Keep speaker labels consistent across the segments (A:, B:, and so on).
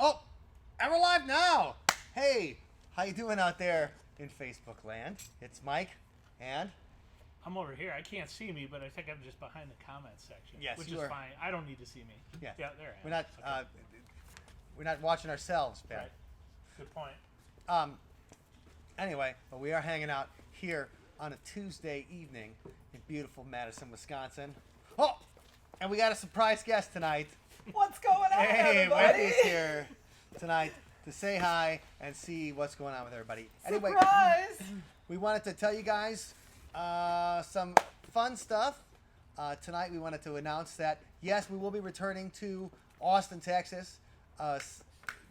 A: Oh, and we're live now. Hey, how you doing out there in Facebook land? It's Mike, and
B: I'm over here. I can't see me, but I think I'm just behind the comments section.
A: Yes,
B: which
A: you
B: is
A: are.
B: fine. I don't need to see me.
A: Yeah,
B: Yeah, there I am.
A: We're not watching ourselves, Ben.
B: Right. Good point.
A: Anyway, but we are hanging out here on a Tuesday evening in beautiful Madison, Wisconsin. Oh, and we got a surprise guest tonight.
C: What's going on,
A: Hey,
C: everybody?
A: Wendy's here tonight to say hi and see what's going on with everybody. Anyway,
C: Surprise!
A: we wanted to tell you guys some fun stuff. Tonight we wanted to announce that, yes, we will be returning to Austin, Texas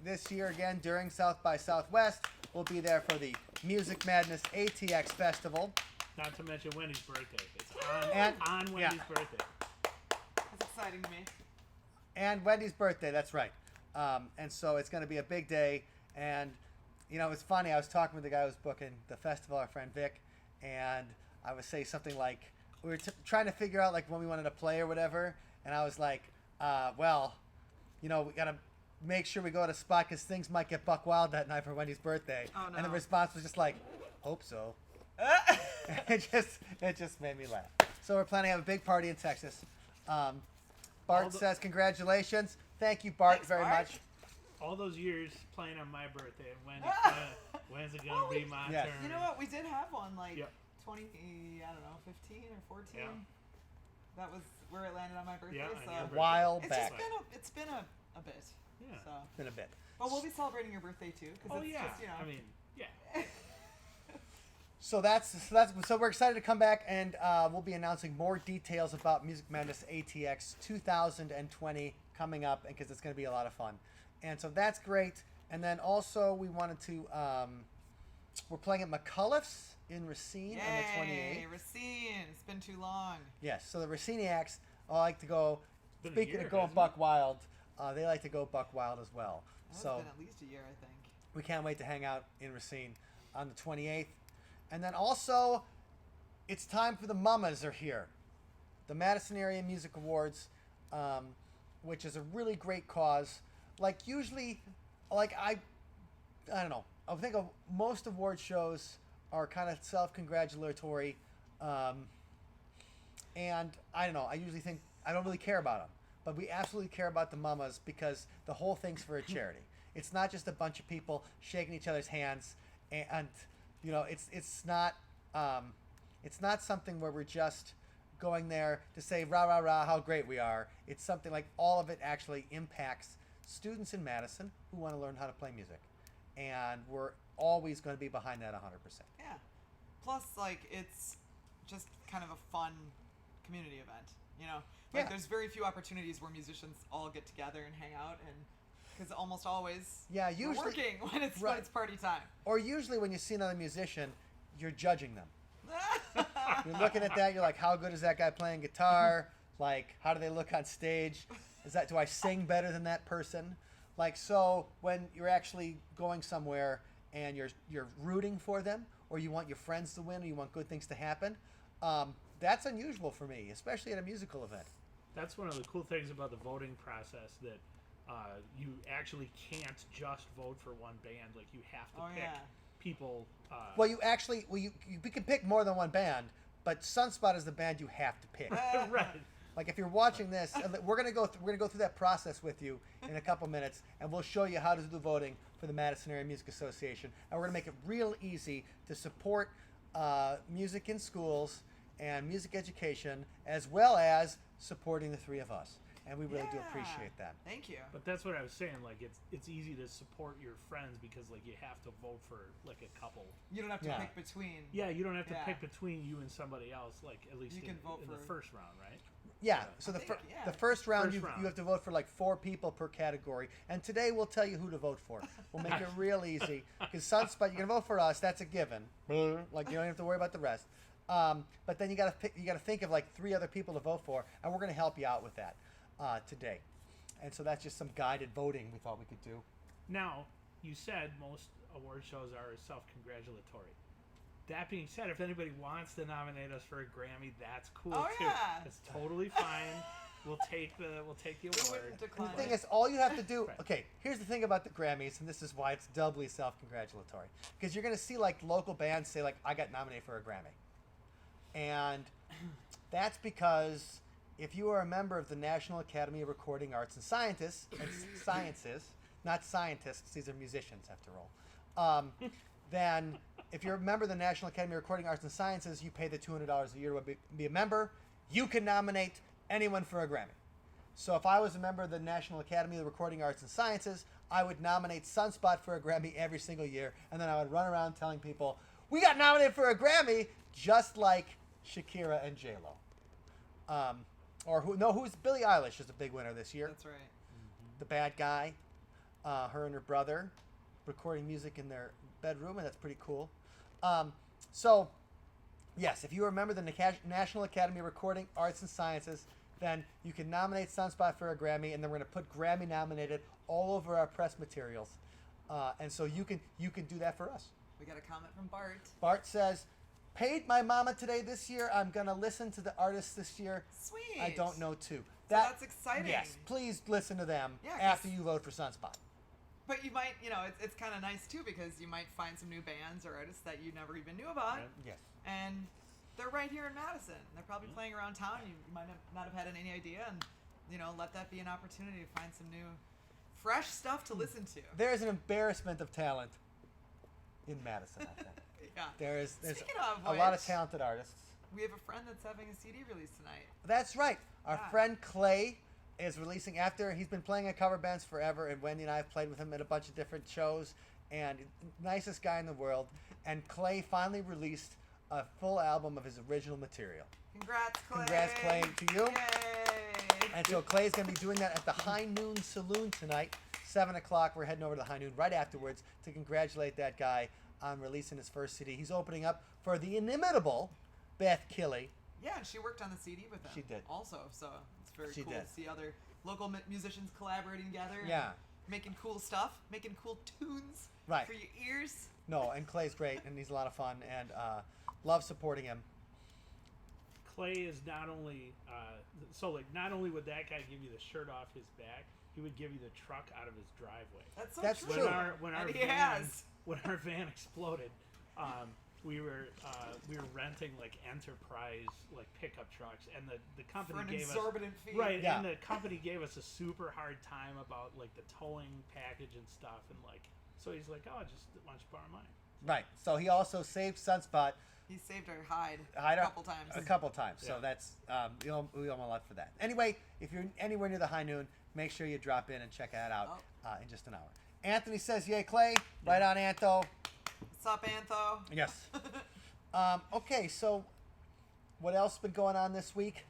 A: this year again during South by Southwest. We'll be there for the Music Madness ATX Festival.
B: Not to mention Wendy's birthday. It's on Wendy's
A: yeah.
B: birthday.
C: It's exciting to me.
A: And Wendy's birthday, that's right. And so it's going to be a big day. And, you know, it's funny. I was talking with the guy who was booking the festival, our friend Vic, and I would say something like, we were trying to figure out, like, when we wanted to play or whatever. And I was like, well, you know, we got to make sure we go to a spot because things might get buck wild that night for Wendy's birthday.
C: Oh, no.
A: And the response was just like, hope so. it just made me laugh. So we're planning to have a big party in Texas. Bart says congratulations. Thank you, Bart,
C: Thanks,
A: very
C: Bart.
A: much.
B: All those years playing on my birthday, and when's it gonna
C: Well,
B: be my
A: Yes.
B: turn?
C: You know what? We did have one like
B: Yep.
C: 20, I don't know, 15 or 14.
B: Yeah.
C: That was where it landed on my birthday.
B: Yeah, on
C: so
B: your
A: A
B: birthday.
A: while
C: it's
A: back.
C: just been a bit.
B: Yeah.
C: So,
A: It's been a bit.
C: but we'll be celebrating your birthday too, because
B: Oh
C: it's
B: yeah.
C: just, you know.
B: I mean, yeah.
A: So we're excited to come back, and we'll be announcing more details about Music Madness ATX 2020 coming up, because it's going to be a lot of fun. And so that's great. And then also we wanted to, we're playing at McCullough's in Racine on the 28th.
C: Yay, Racine! It's been too long.
A: Yes, so the Raciniacs like to go,
B: Been a
A: speaking
B: year,
A: of going
B: hasn't
A: buck wild, they like to go buck wild as well.
C: That's
A: So
C: been at least a year, I think.
A: we can't wait to hang out in Racine on the 28th. And then also, it's time for the Mamas are here. The Madison Area Music Awards, which is a really great cause. Like usually, like I don't know. I think of most award shows are kind of self-congratulatory. And I don't know. I usually think I don't really care about them. But we absolutely care about the Mamas because the whole thing's for a charity. It's not just a bunch of people shaking each other's hands, and you know, it's not something where we're just going there to say rah rah rah how great we are. It's something like all of it actually impacts students in Madison who want to learn how to play music, and we're always going to be behind that 100%.
C: Yeah. Plus, like, it's just kind of a fun community event, you know? Like,
A: Yeah.
C: there's very few opportunities where musicians all get together and hang out, and because almost always
A: Yeah,
C: we're
A: usually
C: working when it's
A: right.
C: when it's party time.
A: Or usually when you see another musician, you're judging them. You're looking at that. You're like, how good is that guy playing guitar? Like, how do they look on stage? Do I sing better than that person? Like, so when you're actually going somewhere and you're rooting for them, or you want your friends to win, or you want good things to happen, that's unusual for me, especially at a musical event.
B: That's one of the cool things about the voting process, that you actually can't just vote for one band. Like, you have to
C: Oh,
B: pick
C: yeah.
B: people.
A: Well, you can pick more than one band, but Sunspot is the band you have to pick.
B: Right.
A: Like, if you're watching this, we're gonna go through that process with you in a couple minutes, and we'll show you how to do the voting for the Madison Area Music Association, and we're gonna make it real easy to support music in schools and music education, as well as supporting the three of us, and we really do
C: Yeah.
A: appreciate that.
C: Thank you.
B: But that's what I was saying. Like, it's easy to support your friends because, like, you have to vote for like a couple.
C: You don't have to
A: Yeah.
C: pick between.
B: Yeah, you don't have to
C: Yeah.
B: pick between you and somebody else. Like, at least
C: You can vote
B: in
C: for-
B: the first round, right?
A: Yeah, so the first round, you have to vote for like 4 people per category, and today we'll tell you who to vote for. We'll make it real easy, because Sunspot, you're gonna vote for us. That's a given. Like, you don't have to worry about the rest. But then you gotta think of like 3 other people to vote for, and we're gonna help you out with that today. And so that's just some guided voting we thought we could do.
B: Now, you said most award shows are self-congratulatory. That being said, if anybody wants to nominate us for a Grammy, that's cool
C: Oh,
B: too.
C: yeah.
B: It's totally fine. We'll take the award.
C: wouldn't
A: The
C: decline
A: thing
C: it.
A: is, all you have to do.
B: Right.
A: Okay, here's the thing about the Grammys, and this is why it's doubly self-congratulatory. Because you're gonna see like local bands say like, "I got nominated for a Grammy," and that's because if you are a member of the National Academy of Recording Arts and Sciences, not scientists, these are musicians after all, then if you're a member of the National Academy of Recording Arts and Sciences, you pay the $200 a year to be a member. You can nominate anyone for a Grammy. So if I was a member of the National Academy of Recording Arts and Sciences, I would nominate Sunspot for a Grammy every single year, and then I would run around telling people, we got nominated for a Grammy, just like Shakira and J-Lo. Who's Billie Eilish is a big winner this year.
C: That's right.
A: The Bad Guy, her and her brother recording music in their bedroom, and that's pretty cool. So, yes, if you remember the National Academy of Recording Arts and Sciences, then you can nominate Sunspot for a Grammy, and then we're going to put Grammy nominated all over our press materials. And so you can do that for us.
C: We got a comment from Bart.
A: Bart says, paid my mama today this year. I'm going to listen to the artists this year.
C: Sweet.
A: I don't know too.
C: That's exciting.
A: Yes, please listen to them
C: Yeah, 'cause-
A: after you vote for Sunspot.
C: But you might, it's kind of nice too because you might find some new bands or artists that you never even knew about,
B: Right.
A: Yes.
C: and they're right here in Madison. They're probably playing around town. You might not have had any idea, and let that be an opportunity to find some new, fresh stuff to listen to.
A: There is an embarrassment of talent in Madison, I think.
C: Yeah.
A: There's
C: Speaking of
A: a lot of
C: which-
A: talented artists.
C: We have a friend that's having a CD release tonight.
A: That's right. Our
C: Yeah.
A: friend Clay is releasing after he's been playing at cover bands forever, and Wendy and I have played with him at a bunch of different shows, and nicest guy in the world. And Clay finally released a full album of his original material.
C: Congrats, Clay.
A: Congrats, Clay, to you.
C: Yay.
A: And so Clay's going to be doing that at the High Noon Saloon tonight, 7 o'clock. We're heading over to the High Noon right afterwards to congratulate that guy on releasing his first CD. He's opening up for the inimitable Beth Killey.
C: Yeah, and she worked on the CD with them.
A: She did.
C: Also, so it's very
A: She
C: cool
A: did.
C: to see other local musicians collaborating together.
A: Yeah.
C: And making cool stuff, making cool tunes
A: Right.
C: for your ears.
A: No, and Clay's great, and he's a lot of fun, and love supporting him.
B: Clay is not only not only would that guy give you the shirt off his back, he would give you the truck out of his driveway.
C: That's so
A: That's
C: true.
A: true.
B: When our
C: And he
B: van
C: has.
B: when our van exploded, we were renting like Enterprise like pickup trucks, and the company
C: For an
B: gave us
C: exorbitant fee.
B: right,
A: Yeah.
B: and the company gave us a super hard time about like the towing package and stuff, and like so he's like, oh, just why don't you borrow mine?
A: Right. So he also saved Sunspot
C: He saved our hide
A: a
C: a couple times.
A: A couple times. So
B: Yeah.
A: that's we owe him a lot for that. Anyway, if you're anywhere near the High Noon, make sure you drop in and check that out in just an hour. Anthony says, "Yay, Clay!" Right on, Anto.
C: What's up, Antho?
A: Yes. Okay, so what else been going on this week?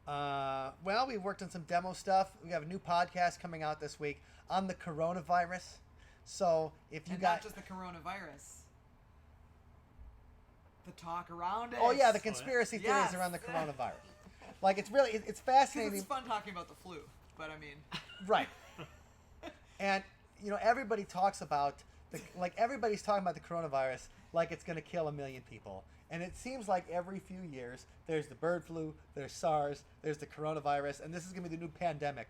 A: Well, we worked on some demo stuff. We have a new podcast coming out this week on the coronavirus. So if you
C: And
A: got
C: not just the coronavirus. The talk around it.
A: oh yeah, the conspiracy theories
C: Yes.
A: around the coronavirus. Like it's really it's
C: 'Cause
A: fascinating,
C: it's fun talking about the flu, but I mean,
A: right? And everybody talks about everybody's talking about the coronavirus like it's going to kill 1 million people. And it seems like every few years there's the bird flu, there's SARS, there's the coronavirus, and this is going to be the new pandemic.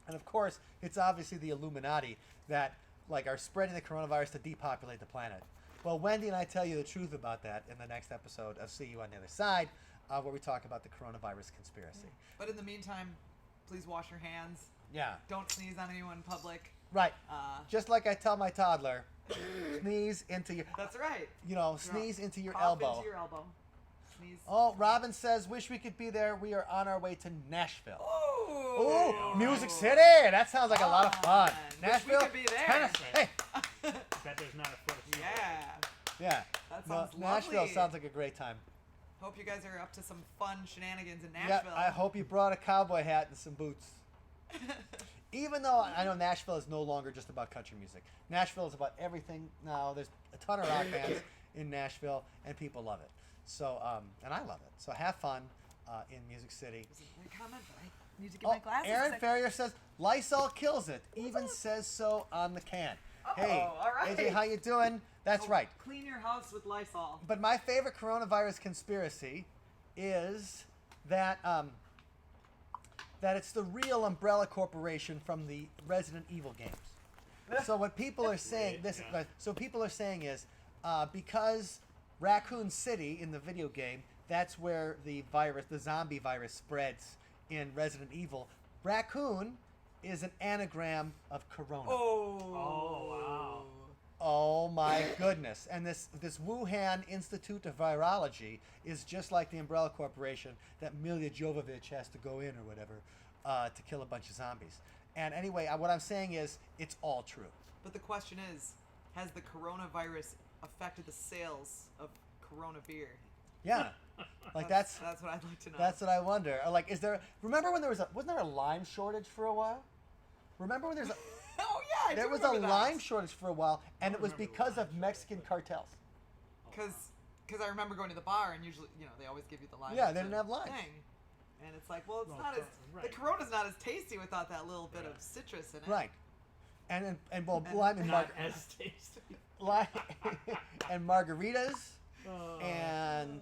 A: And of course, it's obviously the Illuminati that are spreading the coronavirus to depopulate the planet. Well, Wendy and I tell you the truth about that in the next episode of See You on the Other Side, where we talk about the coronavirus conspiracy.
C: but in the meantime, please wash your hands.
A: Yeah,
C: Don't sneeze on anyone in public.
A: right.
C: Just
A: Just like I tell my toddler, sneeze into your,
C: that's right.
A: sneeze into your
C: Cough
A: elbow.
C: Into your elbow. Sneeze.
A: Oh, Robin says, wish we could be there. We are on our way to Nashville.
C: Ooh.
A: Ooh, Music City. That sounds like a lot of fun.
C: Fun. Wish we
A: Nashville,
C: could be there.
A: Tennessee. Hey.
B: Bet there's not a foot of snow.
C: Yeah.
A: Yeah.
C: That
A: No,
C: sounds
A: Nashville
C: lovely.
A: sounds like a great time.
C: Hope you guys are up to some fun shenanigans in
A: Yeah,
C: Nashville.
A: I hope you brought a cowboy hat and some boots. Even though I know Nashville is no longer just about country music. Nashville is about everything now. There's a ton of rock bands in Nashville, and people love it. So, and I love it. So have fun in Music City.
C: There's a great comment, but I need to get my glasses.
A: Aaron
C: I-
A: Ferrier says, Lysol kills it. Even says so on the can. Hey,
C: all right.
A: AJ, how you doing? That's
C: Oh,
A: right.
C: Clean your house with Lysol.
A: But my favorite coronavirus conspiracy is that that it's the real Umbrella Corporation from the Resident Evil games. So what people are saying, people are saying is, because Raccoon City in the video game, that's where the zombie virus spreads in Resident Evil. Raccoon is an anagram of Corona.
B: Oh, wow.
A: Oh my goodness. And this Wuhan Institute of Virology is just like the Umbrella Corporation that Milja Jovovich has to go in or whatever to kill a bunch of zombies. And anyway, what I'm saying is it's all true.
C: But the question is, has the coronavirus affected the sales of Corona beer?
A: Yeah. Like that's
C: what I'd like to know.
A: That's what I wonder. Like, remember when wasn't there a lime shortage for a while? Remember when there's a
C: oh yeah,
A: there was a lime shortage for a while, and it was because of Mexican cartels.
C: Because I remember going to the bar and usually, they always give you the lime.
A: Yeah, they didn't have lime.
C: And it's like, well, it's not as the Corona's not as tasty without that little bit of citrus in it.
A: Right. And lime and
B: not as tasty.
A: Lime and margaritas and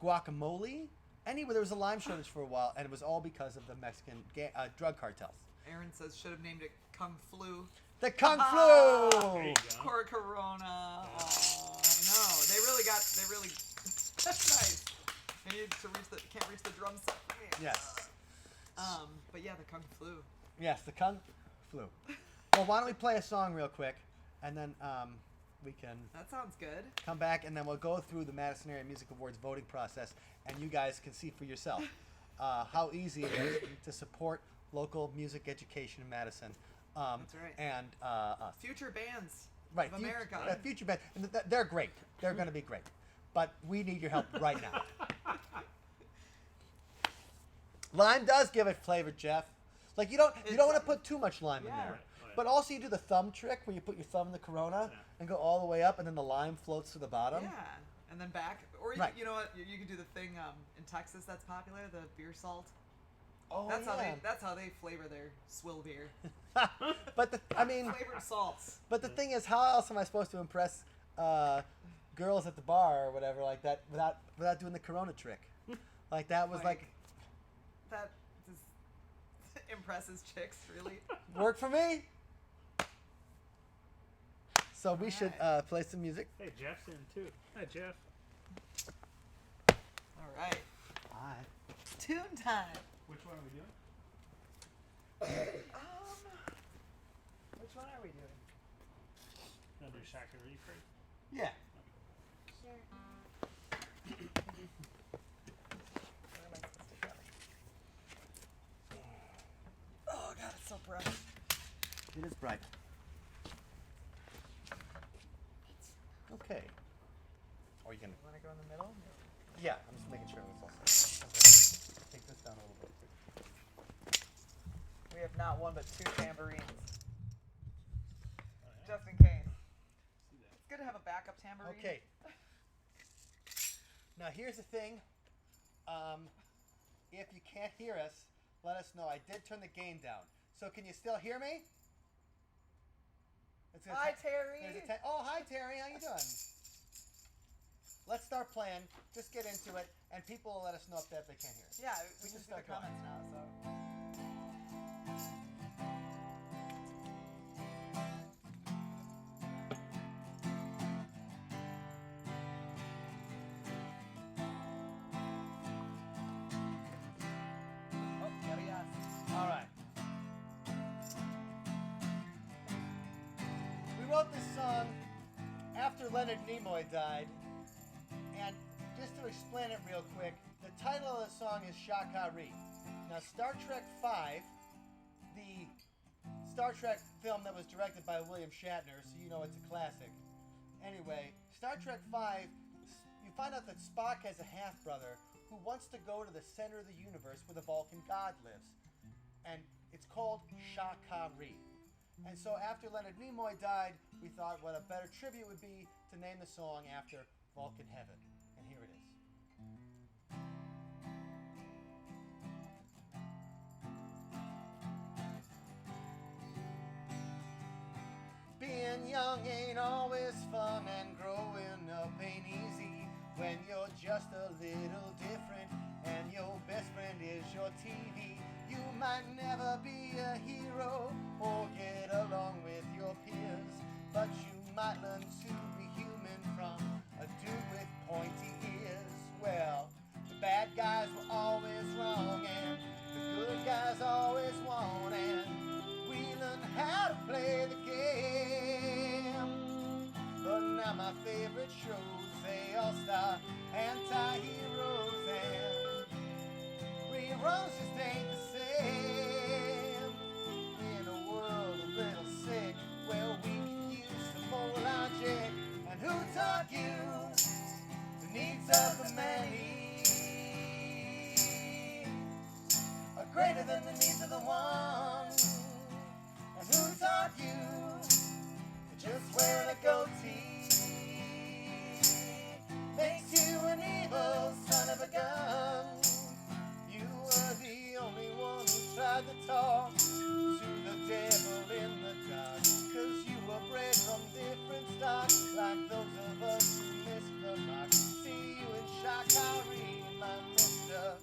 A: guacamole. Anyway, there was a lime shortage for a while, and it was all because of the Mexican drug cartels.
C: Aaron says should have named it Kung Flu.
A: The Kung Flu.
B: There you go.
C: Poor Corona. Oh, no, they really. That's nice. I need to can't reach the drum set.
A: Yes.
C: But yeah, the Kung Flu.
A: Yes, the Kung Flu. Well, why don't we play a song real quick, and then we can.
C: That sounds good.
A: Come back, and then we'll go through the Madison Area Music Awards voting process, and you guys can see for yourself how easy it is to support local music education in Madison.
C: That's right.
A: And us.
C: Future bands
A: Right,
C: of America.
A: Future bands. And they're great. They're going to be great. But we need your help right now. Lime does give it flavor, Jeff. Like you don't want to put too much lime in there.
B: Right.
A: But also you do the thumb trick where you put your thumb in the Corona and go all the way up, and then the lime floats to the bottom.
C: Yeah, and then back. Or
A: Right.
C: you know what? You could do the thing in Texas that's popular, the beer salt.
A: Oh,
C: That's
A: yeah.
C: how they flavor their swill beer.
A: But
C: Flavored salts.
A: But the thing is, how else am I supposed to impress girls at the bar or whatever like that without doing the Corona trick? Like that was like
C: that just impresses chicks, really.
A: work for me. So we should play some music.
B: Hey, Jeff's in too. Hi, Jeff.
C: All right.
A: Hi.
C: Tune time.
B: Which one are we doing?
C: Which one are we doing?
B: Gonna do Shakari first?
A: Yeah.
C: Sure. Where am I supposed to go? Oh God, it's so bright.
A: It is bright. Okay. Or you can.
C: Want to go in the middle?
A: Yeah, I'm just making sure it's all set. Okay. Take this down a little bit.
C: We have not one but two tambourines,
B: Oh, yeah.
C: just in case.
B: See that.
C: It's good to have a backup tambourine.
A: Okay. Now here's the thing. If you can't hear us, let us know. I did turn the gain down. So can you still hear me?
C: Hi, Terry.
A: Oh, hi, Terry. How you doing? Let's start playing. Just get into it, and people will let us know if they can't hear us.
C: Yeah,
A: We
C: we
A: can
C: can see the
A: start going.
C: comments now. So. Oh, gotta yes.
A: All right. We wrote this song after Leonard Nimoy died, and just to explain it real quick, the title of the song is Shakari. Now, Star Trek V, the Star Trek film that was directed by William Shatner, so you know it's a classic. Anyway, Star Trek V, you find out that Spock has a half-brother who wants to go to the center of the universe where the Vulcan god lives. And it's called Shakari. And so after Leonard Nimoy died, we thought what a better tribute would be to name the song after Vulcan Heaven. And here it is. Being young ain't always fun, and growing up ain't easy when you're just a little different and your best friend is your TV. You might never be a hero or get along with your peers, but you might learn to be human from a dude with pointy ears. Well, the bad guys were always wrong and the good guys always won, and we learned how to play the game. But now my favorite shows, they all star anti-heroes, and reruns just ain't the same. In a world a little sick, where we could use some more logic. And who taught you the needs of the many are greater than the needs of the one? And who taught you that just wearing a goatee makes you an evil son of a gun? You were the only one who tried to talk to the devil in the dark, 'cause you were bred from different stock, like those of us who missed the mark. See you in Shakari, my mister.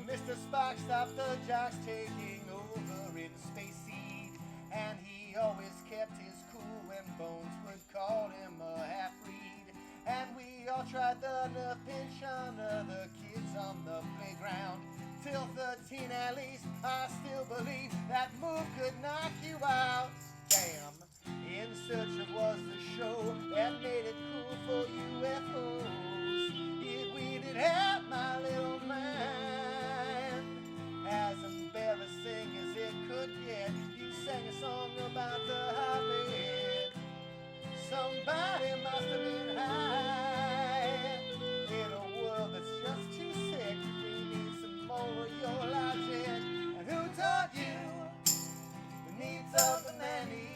A: Mr. Spock stopped the jocks taking over in Space Seed, and he always kept his cool when Bones would call him a half-breed. And we all tried the nerf pinch under the kids on the playground. Till 13 at least, I still believe that move could knock you out. Damn, In Search of was the show that made it cool for UFOs. If we did have my little man, as embarrassing as it could get, you sang a song about the hobbit. Somebody must have been high in a world that's just too sick. We need some more of your logic. And who taught you the needs of the nanny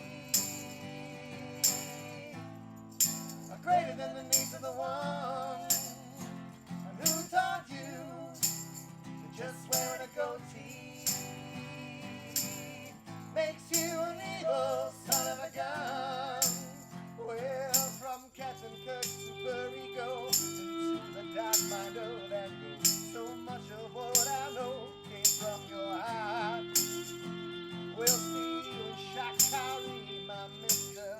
A: are greater than the needs of the one? And who taught you that just wearing a goatee makes you an evil son of a gun? Well, from Captain Kirk to Perigo, into the dark mind of that go. So much of what I know came from your heart. We'll see you in Shakari, my mister.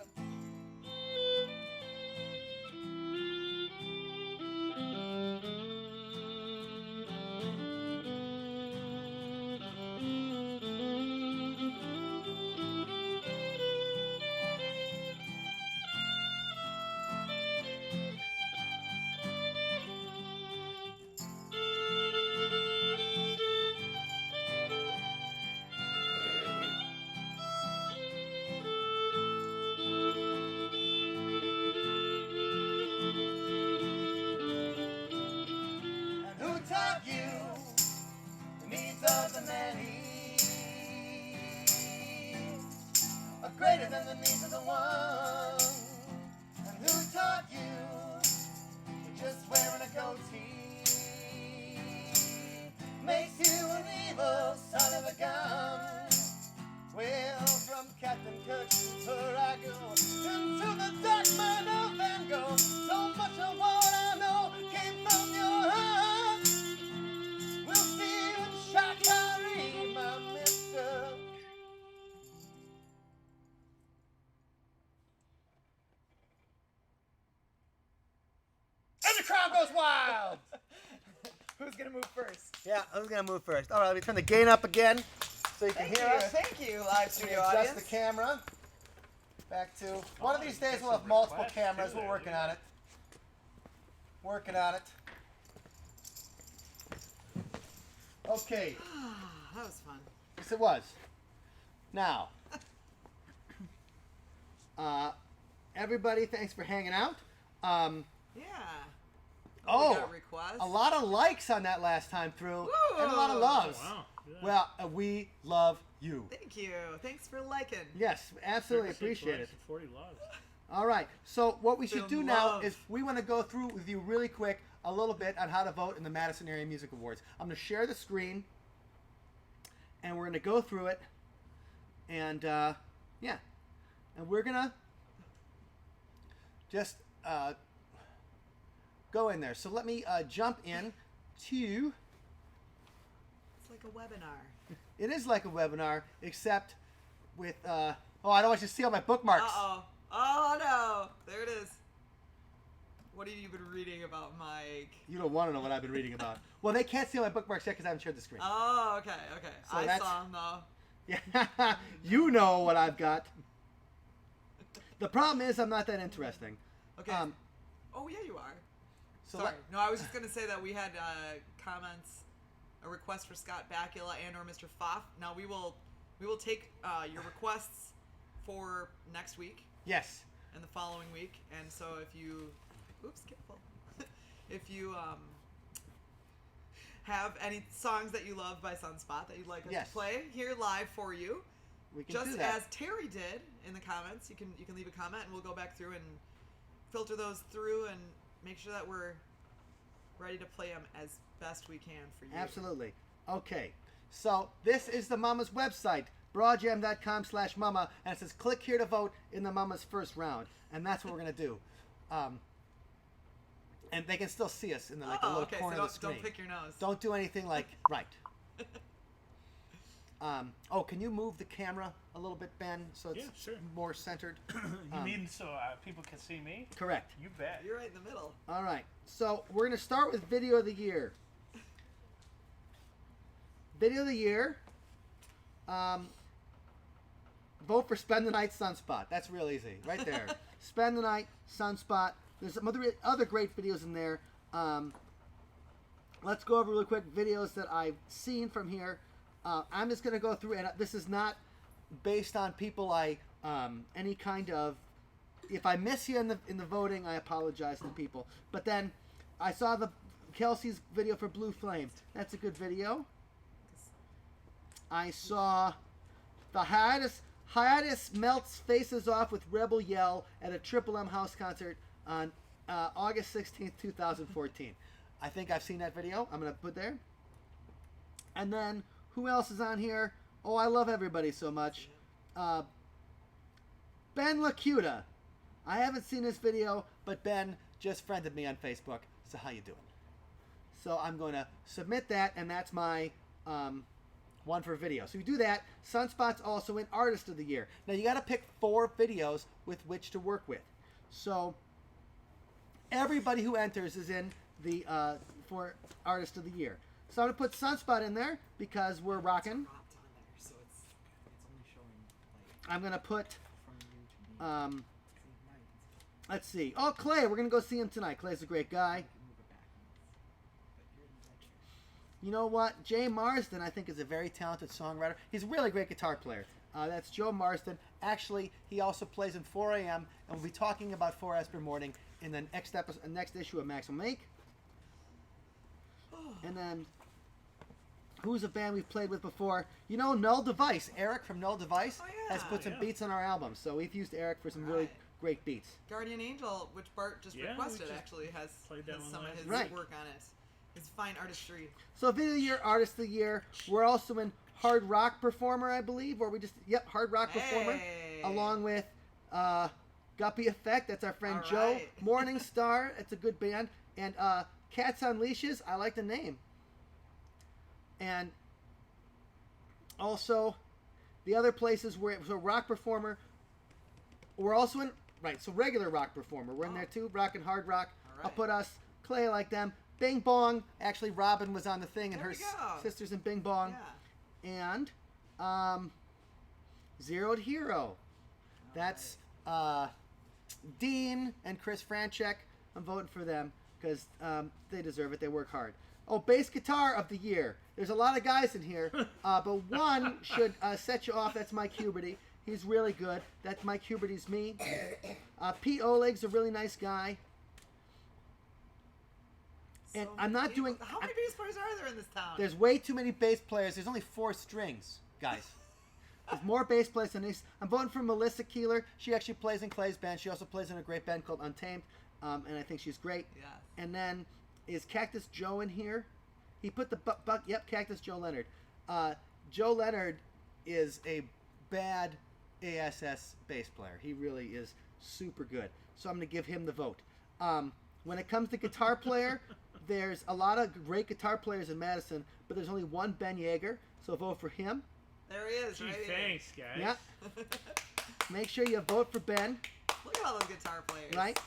A: Greater than the needs of the one. And who taught you that just wearing a goatee makes you an evil son of a gun? Well, from Captain Kirk to Perigo, into the dark mind of Van Gogh. So much of what I know came from your heart. We'll see you in Shakari, my mister. And the crowd goes wild!
C: Who's gonna move first?
A: Yeah, who's gonna move first? All right, let me turn the gain up again so you can hear us.
C: Thank you, live studio
A: Adjust
C: audience.
A: the camera. Back to one of these days we'll have multiple cameras. We're working on it. Working on it. Okay.
C: That was fun.
A: Yes, it was. Now, everybody, thanks for hanging out.
C: Yeah. We
A: Oh,
C: got requests.
A: a lot of likes on that last time through,
C: Woo!
A: and a lot of loves.
B: Wow. Yeah.
A: Well, we love you.
C: Thank you. Thanks for liking.
A: Yes, absolutely
B: 36
A: appreciate it.
B: likes and 40 loves.
A: All right, so what we should
C: Feel
A: do now
C: love.
A: is we want to go through with you really quick a little bit on how to vote in the Madison Area Music Awards. I'm going to share the screen, and we're going to go through it, and yeah, and we're going to just go in there. So let me jump in to...
C: It's like a webinar.
A: It is like a webinar, except with... oh, I don't want you to see all my bookmarks.
C: Uh-oh. Oh, no. There it is. What have you been reading about, Mike?
A: You don't want to know what I've been reading about. Well, they can't see all my bookmarks yet because I haven't shared the screen.
C: Oh, okay.
A: So
C: I saw them, though.
A: Yeah, you know what I've got. The problem is I'm not that interesting.
C: Okay. Oh, yeah, you are.
A: So
C: Sorry. No, I was just going to say that we had comments, a request for Scott Bakula and or Mr. Pfaff. Now, we will take your requests for next week.
A: Yes.
C: And the following week. And so if you... Oops, careful. If you have any songs that you love by Sunspot that you'd like us to play here live for you,
A: we can
C: just
A: do that.
C: as Terry did in the comments, you can leave a comment and we'll go back through and filter those through and make sure that we're ready to play them as best we can for you.
A: Absolutely. Okay. So this is the Mama's website, broadjam.com/mama, and it says click here to vote in the Mama's first round, and that's what we're gonna do. And they can still see us in the the little corner of the screen.
C: Don't pick your nose.
A: Don't do anything like right. Oh, can you move the camera a little bit, Ben, so it's more centered?
B: You mean so people can see me?
A: Correct.
B: You bet.
C: You're right in the middle.
A: All right. So we're going to start with Video of the Year. Video of the Year. Vote for Spend the Night Sunspot. That's real easy. Right there. Spend the Night Sunspot. There's some other great videos in there. Let's go over really quick videos that I've seen from here. I'm just going to go through, and this is not based on people any kind of... If I miss you in the voting, I apologize to people. But then I saw the Kelsey's video for Blue Flame. That's a good video. I saw the hiatus melts faces off with Rebel Yell at a Triple M House concert on August 16th, 2014. I think I've seen that video. I'm going to put there. And then, who else is on here? Oh, I love everybody so much. Ben Lacuta. I haven't seen this video, but Ben just friended me on Facebook. So how you doing? So I'm going to submit that, and that's my one for video. So you do that. Sunspot's also in Artist of the Year. Now you got to pick 4 videos with which to work with. So everybody who enters is in the for Artist of the Year. So I'm going to put Sunspot in there because we're rocking.
C: So it's only showing,
A: I'm going to put,
C: from you to me.
A: let's see. Oh, Clay. We're going to go see him tonight. Clay's a great guy. You know what? Jay Marsden, I think, is a very talented songwriter. He's a really great guitar player. That's Joe Marsden. Actually, he also plays in 4 a.m., and we'll be talking about 4 Esper Morning in the next issue of Maximum Make. And then, who's a band we've played with before? You know, Null Device. Eric from Null Device has put some beats on our album, so we've used Eric for some really great beats.
C: Guardian Angel, which Bart just requested, actually has some of his work on it. His fine artistry.
A: So Video of the Year, Artist of the Year. We're also in Hard Rock Performer, I believe, or we just Hard Rock Performer, along with Guppy Effect. That's our friend Joe. Morning Star. It's a good band. And Cats on Leashes. I like the name. And also the other places where so Rock Performer. We're also in so regular Rock Performer. We're in there too. Rock and Hard Rock. I'll put us. Clay, I like them. Bing Bong. Actually, Robin was on the thing, and her sister's in Bing Bong. Yeah. And Zeroed Hero. That's Dean and Chris Franchek. I'm voting for them because they deserve it. They work hard. Oh, Bass Guitar of the Year. There's a lot of guys in here, but one should set you off. That's Mike Huberty. He's really good. That's Mike Huberty's me. Pete Oleg's a really nice guy. And I'm not doing...
C: How many bass players are there in this town?
A: There's way too many bass players. There's only 4 strings, guys. There's more bass players than these. I'm voting for Melissa Keeler. She actually plays in Clay's band. She also plays in a great band called Untamed, and I think she's great.
C: Yes.
A: And then, is Cactus Joe in here? He put the... Cactus Joe Leonard. Joe Leonard is a bad ASS bass player. He really is super good. So I'm going to give him the vote. When it comes to guitar player, there's a lot of great guitar players in Madison, but there's only one Ben Yeager, so vote for him.
C: There he is.
B: Gee,
C: right here.
B: thanks, guys.
A: Yeah. Make sure you vote for Ben,
C: Look at all those guitar players.
A: right?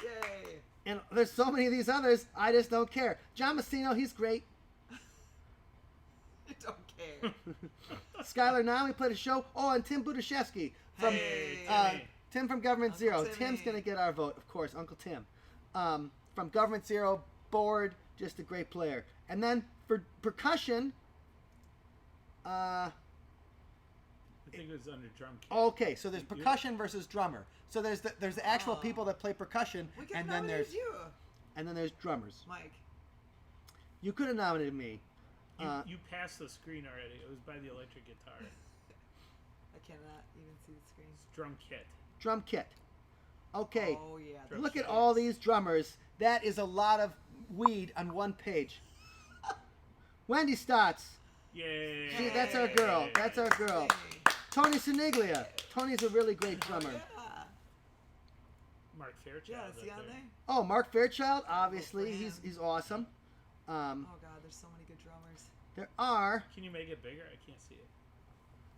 C: Yay.
A: And there's so many of these others, I just don't care. John Messino, he's great.
C: I don't care.
A: Skylar Now, we played a show. Oh, and Tim Budashevsky from
C: Hey,
B: Timmy.
A: Tim from Government
C: Uncle
A: Zero.
C: Timmy.
A: Tim's gonna get our vote, of course, Uncle Tim. From Government Zero, board, just a great player. And then for percussion,
B: I think it was under drum kit.
A: okay, so there's percussion versus drummer. So there's the actual
C: Oh.
A: people that play percussion,
C: We could
A: and then
C: nominate
A: there's drummers.
C: Mike.
A: You could have nominated me.
B: You passed the screen already. It was by the electric guitar.
C: I cannot even see the screen.
B: It's drum kit.
A: Drum kit. Okay.
C: Oh yeah.
B: Drum
A: Look at
B: kit.
A: all these drummers. That is a lot of weed on one page. Wendy Stotts.
B: Yay!
A: See, that's our girl. That's our girl.
C: Hey.
A: Tony Siniglia. Tony's a really great drummer.
C: Yeah.
B: Mark Fairchild.
C: Yeah, is he
B: up
C: on
B: there.
C: there?
A: Oh, Mark Fairchild. Obviously,
C: for him.
A: he's awesome.
C: Oh god, there's so many good drummers.
A: There are.
B: Can you make it bigger? I can't see it.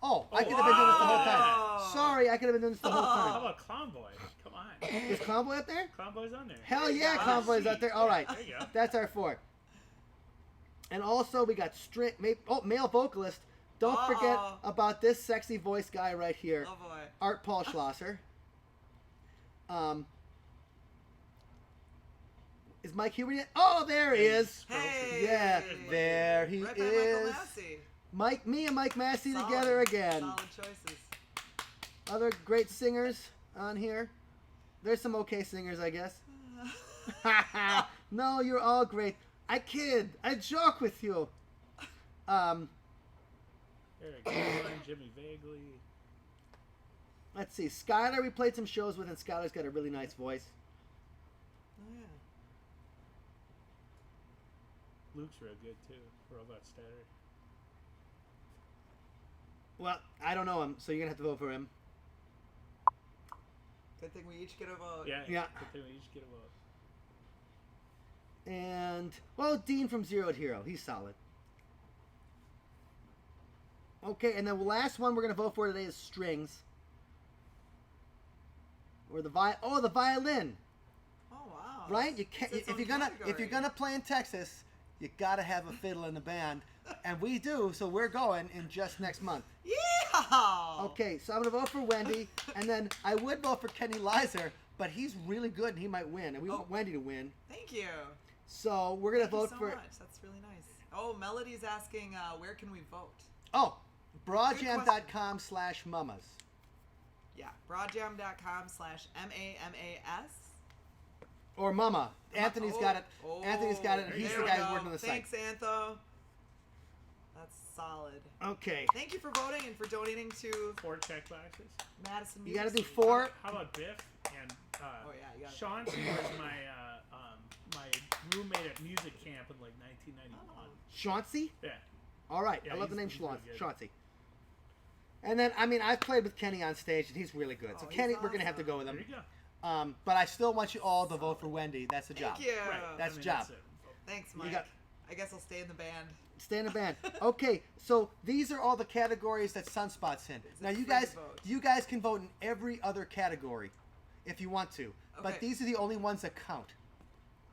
A: Oh, I could have been doing this the whole time.
C: Oh.
A: Sorry, I could have been doing this the whole
B: How
A: time.
B: about Clown Boy? Come on.
A: Is Clown Boy up there?
B: Clown Boy's on there.
A: Hell
C: you
A: yeah,
C: go.
A: Clown Boy's out there. All right,
B: There you go.
A: that's our four. And also we got male vocalist. Don't forget
C: Uh-oh.
A: about this sexy voice guy right here,
C: Oh boy.
A: Art Paul Schlosser. Is Mike Huber yet? Oh, there he is.
C: Hey.
A: Yeah, there he
C: Right by Michael
A: is.
C: Massey.
A: Me and Mike Massey
C: Solid.
A: together again.
C: Solid choices.
A: Other great singers on here. There's some okay singers, I guess. No, you're all great. I kid. I joke with you.
B: Eric Gillen, Jimmy Vaguely.
A: Let's see. Skylar, we played some shows with, and Skylar's got a really nice voice.
C: Oh yeah.
B: Luke's real good too. Robot Statter.
A: Well, I don't know him, so you're gonna have to vote for him.
C: Good thing we each get a vote.
B: Yeah.
A: Yeah.
B: Good thing we each get a vote.
A: And well, Dean from Zero to Hero, he's solid. Okay, and the last one we're gonna vote for today is strings. Or the violin,
C: Oh wow.
A: right? You can't
C: It's its
A: if
C: own
A: you're
C: category.
A: gonna play in Texas, you gotta have a fiddle in the band, and we do. So we're going in just next month.
C: Yeah.
A: Okay, so I'm gonna vote for Wendy, and then I would vote for Kenny Lizer, but he's really good and he might win, and we want Wendy to win.
C: Thank you.
A: So we're gonna
C: Thank you
A: vote
C: so
A: for
C: much. That's really nice. Oh, Melody's asking, where can we vote?
A: broadjam.com/mamas.
C: Yeah, broadjam.com/MAMAS.
A: Or Mama. Anthony's got it.
C: Oh,
A: Anthony's got it. He's
C: there
A: the
C: we
A: guy who's
C: go.
A: working on the site.
C: Thanks, Antho. Solid.
A: Okay.
C: Thank you for voting and for donating to
B: 4 check boxes.
C: Madison
A: You
C: Music
A: gotta do
C: City.
A: 4.
B: How about Biff and
C: Oh yeah, you got it.
B: Sean was my roommate at music camp in like 1991.
A: Chauncey?
B: Yeah.
A: All right.
B: Yeah,
A: I love the name
B: he's really good.
A: Chauncey. And then, I mean, I've played with Kenny on stage, and he's really good. So
C: Oh, he's
A: Kenny, we're gonna have to
C: awesome.
A: go with
B: There
A: him.
B: you go.
A: But I still want you all to vote for Wendy. That's the job.
C: Thank you.
B: Right.
A: That's job.
B: it.
C: Thanks, Mike.
A: got-
C: I guess I'll stay in the band.
A: Stay in the band. Okay, so these are all the categories that Sunspot's in. Now
C: it
A: you
C: free to
A: guys,
C: vote?
A: you guys can vote in every other category if you want to, but
C: Okay.
A: these are the only ones that count.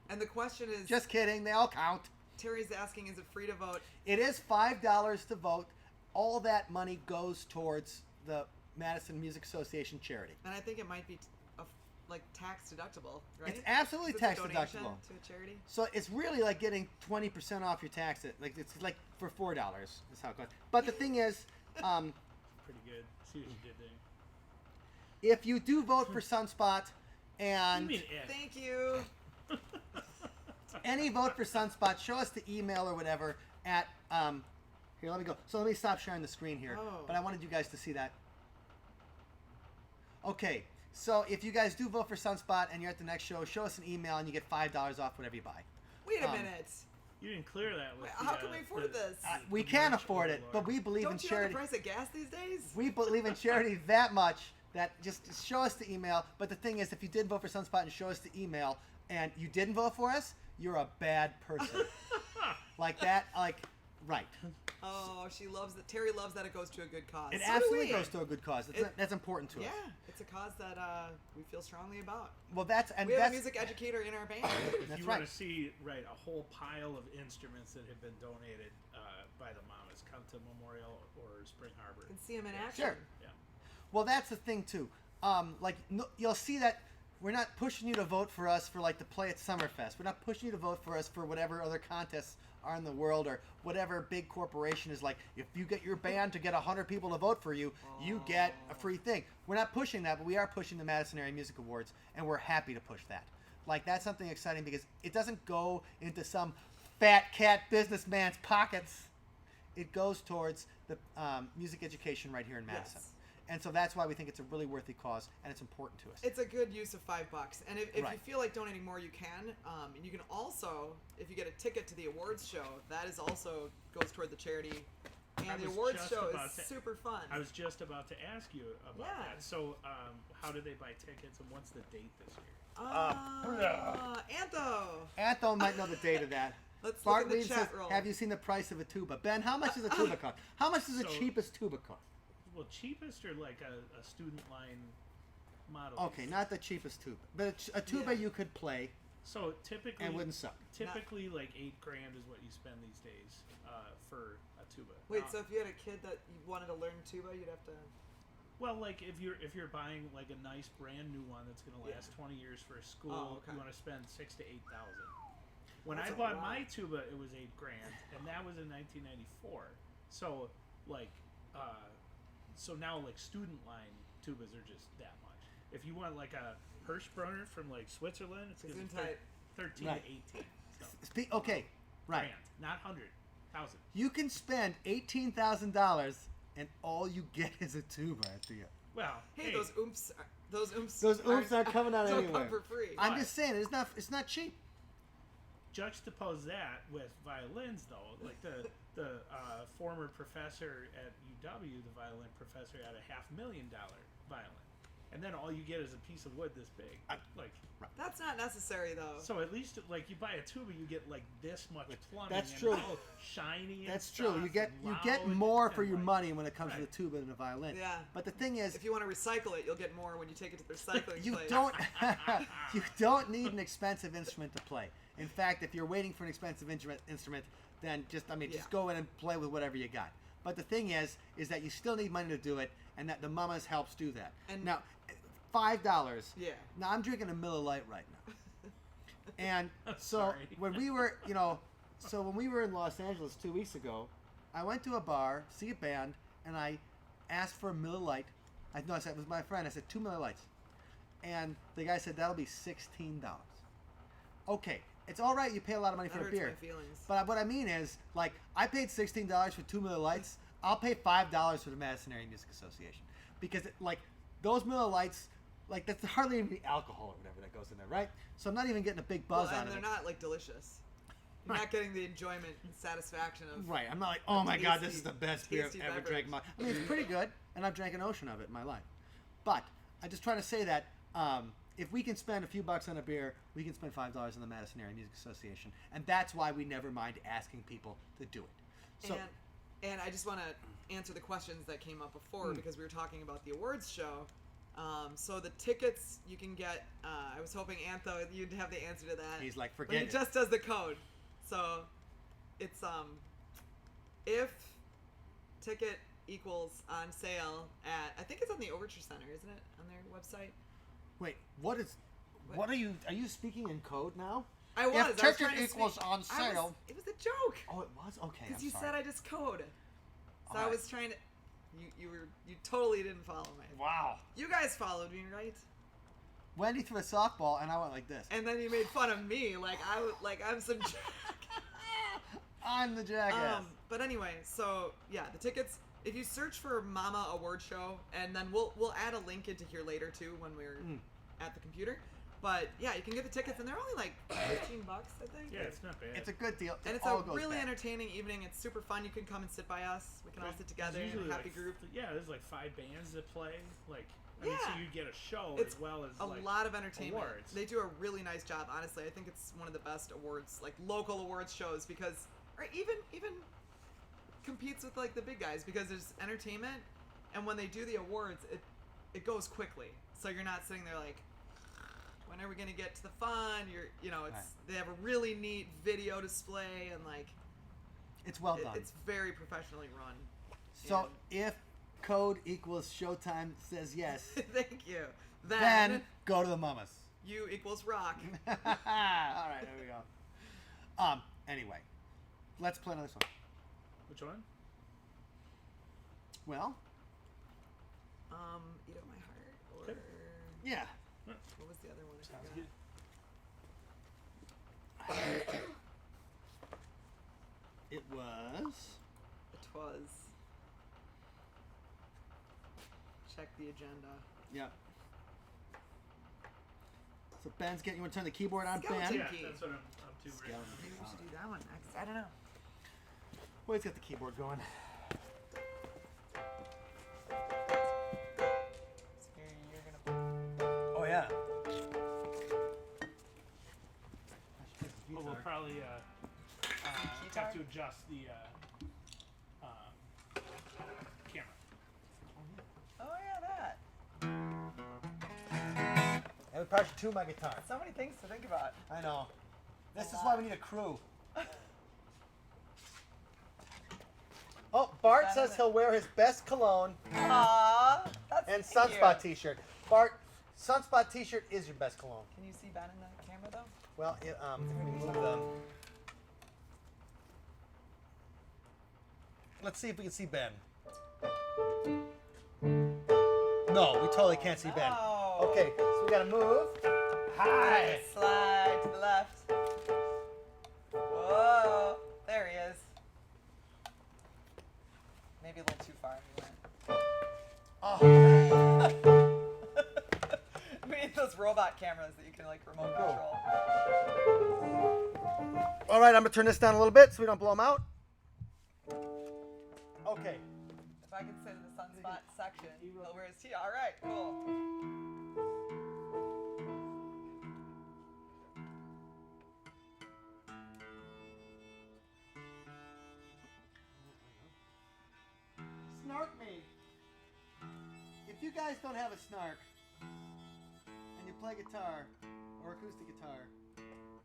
C: And the question is,
A: Just kidding, they all count.
C: Terry's asking, is it free to vote?
A: It is $5 to vote. All that money goes towards the Madison Music Association charity.
C: And I think it might be like tax deductible, right?
A: It's absolutely
C: Is it a
A: tax
C: donation
A: deductible.
C: to a charity.
A: So it's really like getting 20% off your taxes. Like it's like for $4 is how it goes. But the thing is,
B: Pretty good. See what you did there.
A: if you do vote for Sunspot,
B: You
A: and
B: mean it?
C: Thank you.
A: any vote for Sunspot, show us the email or whatever at here. Let me go. So let me stop sharing the screen here.
C: Oh.
A: But I wanted you guys to see that. Okay. So if you guys do vote for Sunspot and you're at the next show, show us an email and you get $5 off whatever you buy.
C: Wait a minute.
B: You didn't clear that with
C: How can we afford this?
A: We
B: the
A: can't
B: merch
A: afford it,
B: overlord.
A: but we believe in
C: Don't you know
A: charity.
C: the price of gas these days?
A: We believe in charity that much that just show us the email. But the thing is, if you did vote for Sunspot and show us the email and you didn't vote for us, you're a bad person. Like that, right.
C: Oh, she loves that. Terry loves that it goes to a good cause.
A: It
C: So do
A: absolutely
C: we.
A: goes to a good cause. That's important to us.
C: Yeah, it's a cause that we feel strongly about.
A: Well,
C: We have a
A: that's
C: music educator in our band.
B: If
A: That's
B: you
A: right.
B: want to see a whole pile of instruments that have been donated by the mamas, come to Memorial or Spring Harbor.
C: You can see him in action.
A: Sure.
B: Yeah.
A: Well, that's the thing too. You'll see that we're not pushing you to vote for us for to play at Summerfest. We're not pushing you to vote for us for whatever other contests are in the world or whatever big corporation is like. If you get your band to get 100 people to vote for you, you get a free thing. We're not pushing that, but we are pushing the Madison Area Music Awards, and we're happy to push that. That's something exciting because it doesn't go into some fat cat businessman's pockets. It goes towards the music education right here in Madison.
C: Yes.
A: And so that's why we think it's a really worthy cause and it's important to us.
C: It's a good use of $5, and if
A: Right.
C: you feel like donating more, you can. And you can also, if you get a ticket to the awards show, that is also goes toward the charity. And
B: I
C: the
B: was
C: awards
B: just
C: show
B: about
C: is
B: to-
C: super fun.
B: I was just about to ask you about
C: Yeah.
B: that. So, how do they buy tickets, and what's the date this year?
C: Antho.
A: Antho might know the date of that.
C: Let's
A: Bart
C: look at the
A: Reed
C: chat
A: says,
C: roll.
A: have you seen the price of a tuba? Ben, how much does a tuba cost? How much does the
B: So-
A: cheapest tuba cost?
B: Well, cheapest or like a student line model?
A: Okay, not the cheapest tuba. But a tuba
C: Yeah.
A: you could play
B: So typically,
A: and wouldn't suck.
B: typically like $8,000 is what you spend these days for a tuba.
C: Wait,
B: Now-
C: so if you had a kid that you wanted to learn tuba, you'd have to.
B: Well, like if you're buying like a nice brand new one that's going to
C: Yeah.
B: last 20 years for a school,
C: Oh, okay.
B: you want to spend $6,000 to $8,000. When
C: That's
B: I
C: a
B: bought
C: lot.
B: my tuba, it was $8,000, and that was in 1994. So so now like student line tubas are just that much. If you want like a Hirschbrenner from like Switzerland, it's going to be
C: Gesundheit.
B: 13
A: Right.
B: to 18. So
A: Okay, right.
B: grand, not 100,000.
A: You can spend $18,000 and all you get is a tuba at the end.
B: Well,
C: Hey, those oomph
A: Those oomph aren't coming out
C: don't
A: anywhere.
C: come for free.
A: I'm
B: Right.
A: just saying, it's not cheap.
B: Juxtapose that with violins, though. Like the former professor at UW, the violin professor, had a $500,000 violin, and then all you get is a piece of wood this big.
C: That's not necessary though.
B: So at least like you buy a tuba, you get like this much plumbing.
A: That's
B: and
A: true.
B: It's all shiny.
A: That's
B: and
A: true.
B: stuff
A: You get
B: and
A: more
B: loud
A: for your
B: and,
A: money when it comes to
B: Right.
A: the tuba than a violin.
C: Yeah.
A: But the thing is,
C: If you want to recycle it, you'll get more when you take it to the recycling
A: you
C: place.
A: don't you don't need an expensive instrument to play. In fact, if you're waiting for an expensive instrument, then just
C: Yeah.
A: go in and play with whatever you got. But the thing is that you still need money to do it, and that the mamas helps do that.
C: And-
A: now, $5.
C: Yeah.
A: Now I'm drinking a Miller Lite right now, and
B: I'm
A: so
B: sorry.
A: when we were, when we were in Los Angeles 2 weeks ago, I went to a bar, see a band, and I asked for a Miller Lite. I said it was my friend. I said 2 Miller Lights, and the guy said that'll be $16. Okay, it's all right. You pay a lot of money
C: That
A: for a
C: hurts
A: beer,
C: my feelings.
A: but what I mean is, I paid $16 for 2 Miller Lights. I'll pay $5 for the Madison Area Music Association because those Miller Lights, that's hardly any alcohol or whatever that goes in there, right? So I'm not even getting a big buzz
C: Well,
A: out
C: and
A: of
C: they're
A: it.
C: not delicious. You're
A: Right.
C: not getting the enjoyment and satisfaction of.
A: Right, I'm not like, oh my god, this
C: tasty-
A: is the best beer I've
C: tasty
A: ever
C: beverage.
A: drank. I mean, it's pretty good, and I've drank an ocean of it in my life. But I'm just trying to say that if we can spend a few bucks on a beer, we can spend $5 on the Madison Area Music Association, and that's why we never mind asking people to do it. So,
C: And I just want to answer the questions that came up before because we were talking about the awards show. So the tickets you can get. I was hoping Antho you'd have the answer to that.
A: he's like,
C: But
A: forget
C: he
A: it.
C: just does the code. So it's if ticket equals on sale at, I think it's on the Overture Center, isn't it, on their website?
A: Wait, what are you speaking in code now?
C: I was.
A: If
C: I was
A: ticket
C: trying to
A: equals
C: speak-
A: on
C: I was-
A: sale.
C: it was a joke.
A: Oh, it was? Okay,
C: Because
A: I'm
C: you
A: sorry.
C: said I just code. So I
A: Alright.
C: was trying to. You totally didn't follow me.
A: Wow.
C: You guys followed me, right?
A: Wendy threw a softball, and I went like this.
C: And then you made fun of me, like I'm some.
A: I'm the jackass.
C: But anyway, so yeah, the tickets. If you search for Mama Award Show, and then we'll add a link into here later too when we're at the computer. But yeah, you can get the tickets, and they're only like $15, I think.
B: Yeah, it's not bad.
A: It's a good deal.
C: And it's
A: all
C: a
A: goes
C: really
A: back.
C: entertaining evening. It's super fun. You can come and sit by us. We can all sit together in
B: Usually
C: a happy
B: like,
C: group.
B: Yeah, there's like 5 bands that play. Like I mean, so
C: Yeah.
B: you get a show
C: It's
B: as well as
C: a
B: like,
C: lot of entertainment.
B: awards.
C: They do a really nice job, honestly. I think it's one of the best awards, like local awards shows, because or even competes with like the big guys because there's entertainment, and when they do the awards, it goes quickly. So you're not sitting there like, when are we gonna get to the fun? They have a really neat video display and like
A: It's well done.
C: it's very professionally run.
A: So if code equals Showtime says yes,
C: Thank you.
A: then go to the mamas.
C: U equals rock.
A: All right, there we go. Anyway, let's play another song.
B: Which one?
A: Well,
C: Eat Up My Heart, or
B: Okay.
A: yeah.
C: what was the other one?
B: Sounds
C: I
B: good.
C: forgot.
A: It was.
C: It was. Check the agenda.
A: Yep. So Ben's getting. You want to turn the keyboard on,
C: Skeleton
A: Ben?
B: Yeah,
C: key.
B: that's what I'm up to right
A: Skeleton.
B: now.
C: Maybe we should do that one next. I don't know.
A: Well, he's got the keyboard going.
C: So you're gonna.
A: Oh yeah.
B: Well, we'll probably have to adjust the camera.
C: Oh yeah, that.
A: And we probably should tune my guitar.
C: So many things to think about.
A: I know. This is why we need a crew. Oh, Bart says he'll wear his best cologne
C: Aww, that's
A: and
C: cute.
A: Sunspot t-shirt. Bart, Sunspot t-shirt is your best cologne.
C: Can you see Ben in the camera though?
A: Well, if we move them. Let's see if we can see Ben. No, we totally can't see Ben.
C: No.
A: Okay, so we gotta move. Hi.
C: Slide to the left. Whoa, there he is. Maybe a little too far.
A: Oh.
C: We need those robot cameras that you can like remote control.
A: All right, I'm gonna turn this down a little bit so we don't blow them out. Okay.
C: If I could sit in the Sunspot section, he'll wear his tee. All right, cool.
A: Snark me. If you guys don't have a snark and you play guitar or acoustic guitar,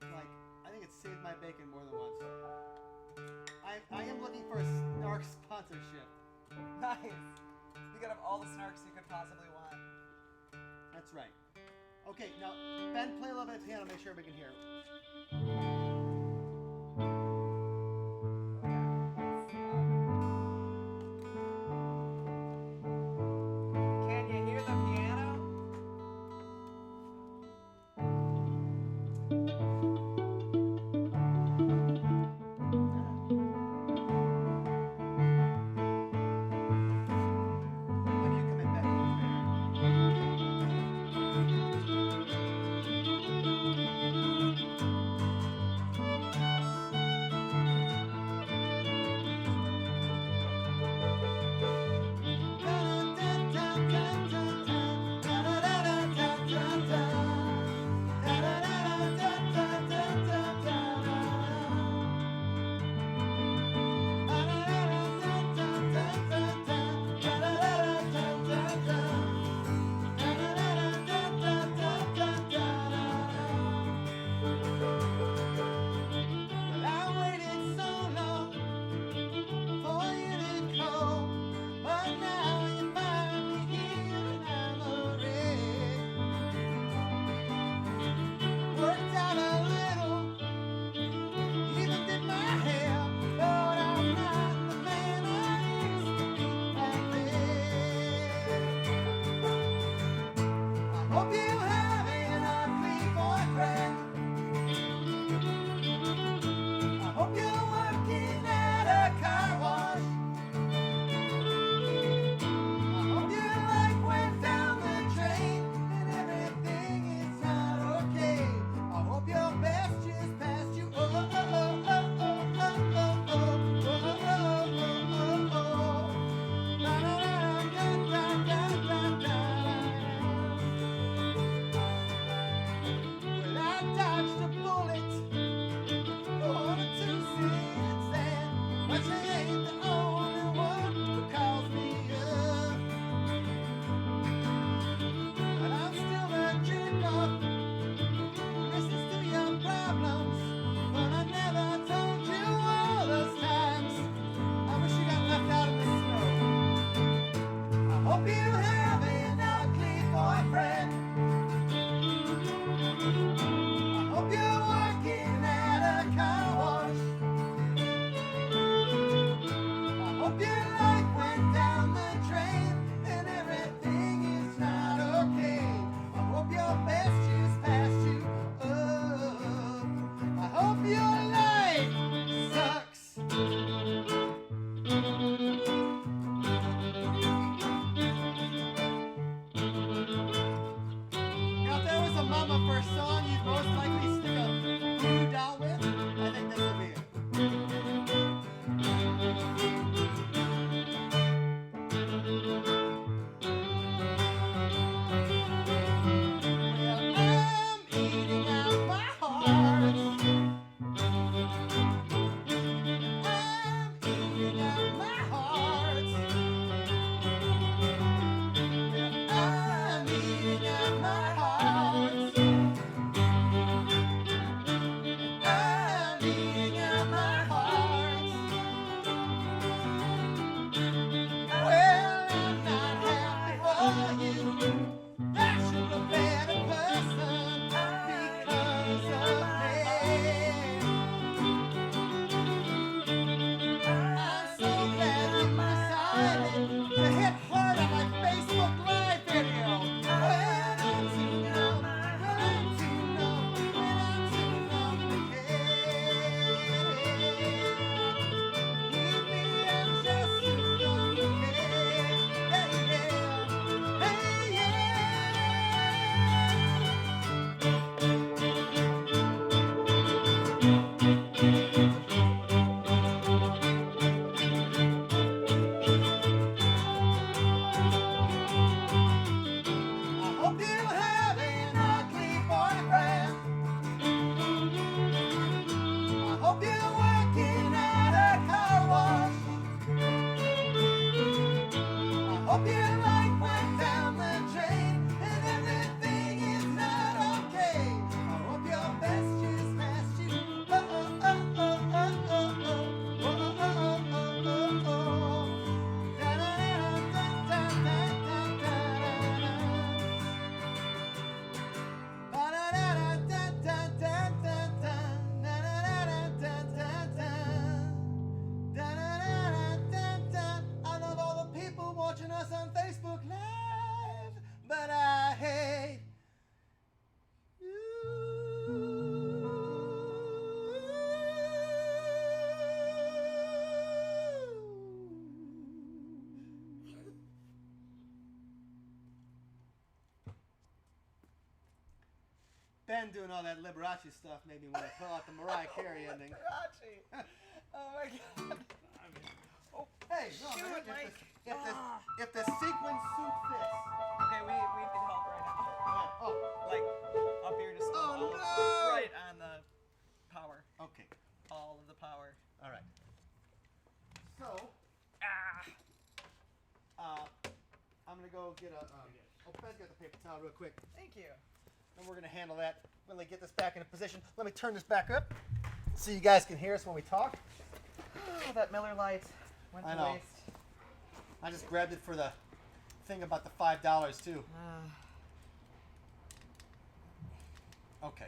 A: like, I think it's saved my bacon more than once. I am looking for a snark sponsorship.
C: Nice. You could have all the snarks you could possibly want.
A: That's right. Okay, now Ben, play a little bit of piano, make sure we can hear.
C: Can you hear the piano?
A: When you come in back over there. Ben doing all that Liberace stuff made me want to pull out the Mariah Carey ending.
C: Liberace. Oh my god.
A: Hey, no,
C: Shoot,
A: man,
C: Mike.
A: if the sequin suit fits.
C: Okay, we need help right now.
A: Oh,
C: Like, up here just
A: Oh, no!
C: right on the power.
A: okay.
C: All of the power.
A: All right. So, I'm gonna go get a. Ben's got the paper towel real quick,
C: Thank you.
A: and we're gonna handle that. Really get this back into position. Let me turn this back up so you guys can hear us when we talk.
C: Oh, that Miller Lite went
A: I
C: to
A: know.
C: waste.
A: I just grabbed it for the thing about the $5 too. Okay.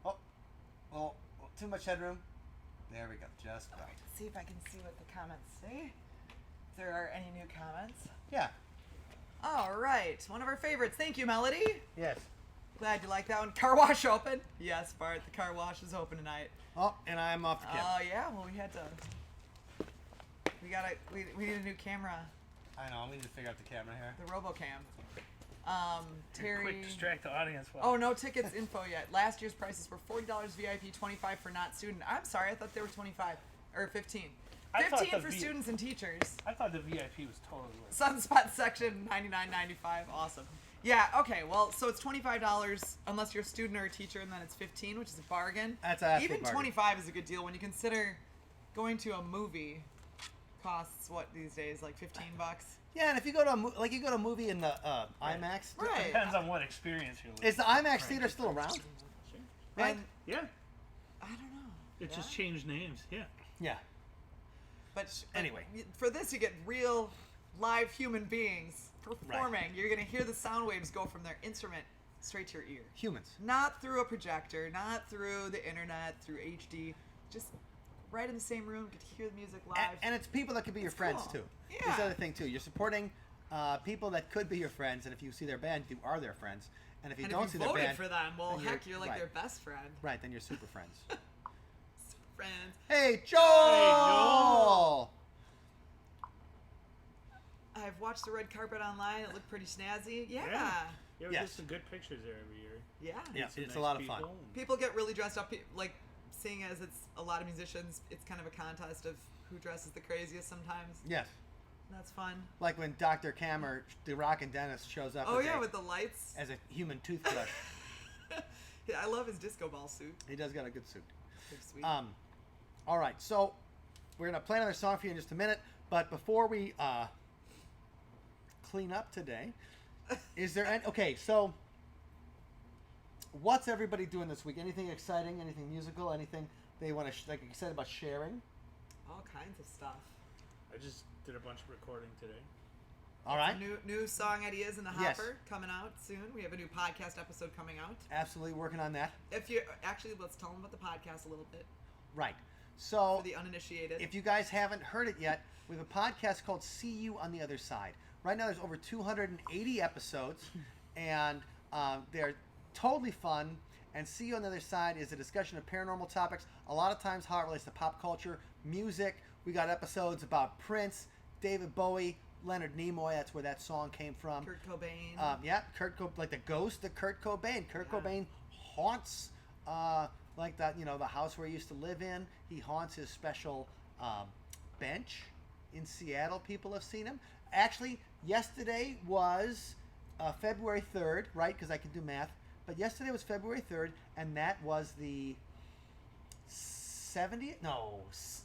A: Oh, well, too much headroom. There we go. Just
C: All
A: right.
C: right, let's see if I can see what the comments say. If there are any new comments.
A: Yeah.
C: All right, one of our favorites. Thank you, Melody.
A: Yes.
C: Glad you like that one. Car wash open. Yes, Bart, the car wash is open tonight.
A: Oh, and I'm off the camera.
C: Oh yeah, well we had to. We need a new camera.
A: I know. We need to figure out the camera here.
C: The RoboCam. Terry.
B: Quick, distract the audience.
C: Oh, no tickets info yet. Last year's prices were $40 VIP, $25 for not student. I'm sorry, I thought they were 25 or 15.
B: I thought
C: 15
B: the
C: for students and teachers.
B: I thought the VIP was totally worth it.
C: Sunspot section $99.95. Awesome. Yeah. Okay. Well, so it's $25 unless you're a student or a teacher, and then it's 15, which is a bargain.
A: That's an absolute
C: Even
A: bargain.
C: 25 is a good deal when you consider going to a movie costs what these days, like $15.
A: Yeah, and if you go to a movie in the IMAX,
C: Right.
B: Depends on what experience you're looking
A: is the IMAX theater still around? Right?
C: And
B: Yeah.
C: I don't know.
B: It
C: Yeah?
B: just changed names. Yeah.
A: Yeah.
C: But
A: Anyway.
C: for this you get real live human beings performing. You're gonna hear the sound waves go from their instrument straight to your ear.
A: Humans.
C: Not through a projector, not through the internet, through HD. Just right in the same room, get to hear the music live.
A: And it's people that could be your friends
C: cool.
A: too.
C: Yeah.
A: That's the other thing too. You're supporting people that could be your friends, and if you see their band, you are their friends. And if you
C: And
A: don't
C: if
A: see
C: you
A: their
C: voted
A: band,
C: for them, well,
A: then
C: heck, you're like
A: right.
C: their best friend.
A: Right, then you're super friends.
C: Friends.
A: Hey, Joel!
B: Joel!
C: I've watched the red carpet online. It looked pretty snazzy. Yeah.
B: You ever
A: Yes.
B: get some good pictures there every year.
C: Yeah.
A: Yeah,
B: Some
A: it's
B: nice
A: a lot of fun.
B: people and-
C: People get really dressed up, like, seeing as it's a lot of musicians, it's kind of a contest of who dresses the craziest sometimes.
A: Yes.
C: That's fun.
A: Like when Dr. Kammer, the Rockin' Dentist, shows up
C: Oh,
A: as,
C: yeah,
A: a,
C: with the lights.
A: as a human toothbrush.
C: Yeah, I love his disco ball suit.
A: He does got a good suit.
C: Pretty sweet.
A: All right, so we're going to play another song for you in just a minute, but before we clean up today, is there any... Okay, so what's everybody doing this week? Anything exciting? Anything musical? Anything they want to, like you said, about sharing?
C: All kinds of stuff.
B: I just did a bunch of recording today.
A: All right.
C: New song ideas in the
A: Yes.
C: hopper coming out soon. We have a new podcast episode coming out.
A: Absolutely working on that.
C: If you actually, let's tell them about the podcast a little bit
A: Right. So
C: for the uninitiated.
A: if you guys haven't heard it yet, we have a podcast called See You on the Other Side. Right now there's over 280 episodes, and they're totally fun. And See You on the Other Side is a discussion of paranormal topics, a lot of times how it relates to pop culture, music. We got episodes about Prince, David Bowie, Leonard Nimoy. That's where that song came from.
C: Kurt Cobain.
A: Yeah, like the ghost of Kurt Cobain. Kurt Cobain haunts like that, the house where he used to live in. He haunts his special bench in Seattle. People have seen him. Actually, yesterday was February 3rd, right? Because I can do math. But yesterday was February 3rd, and that was the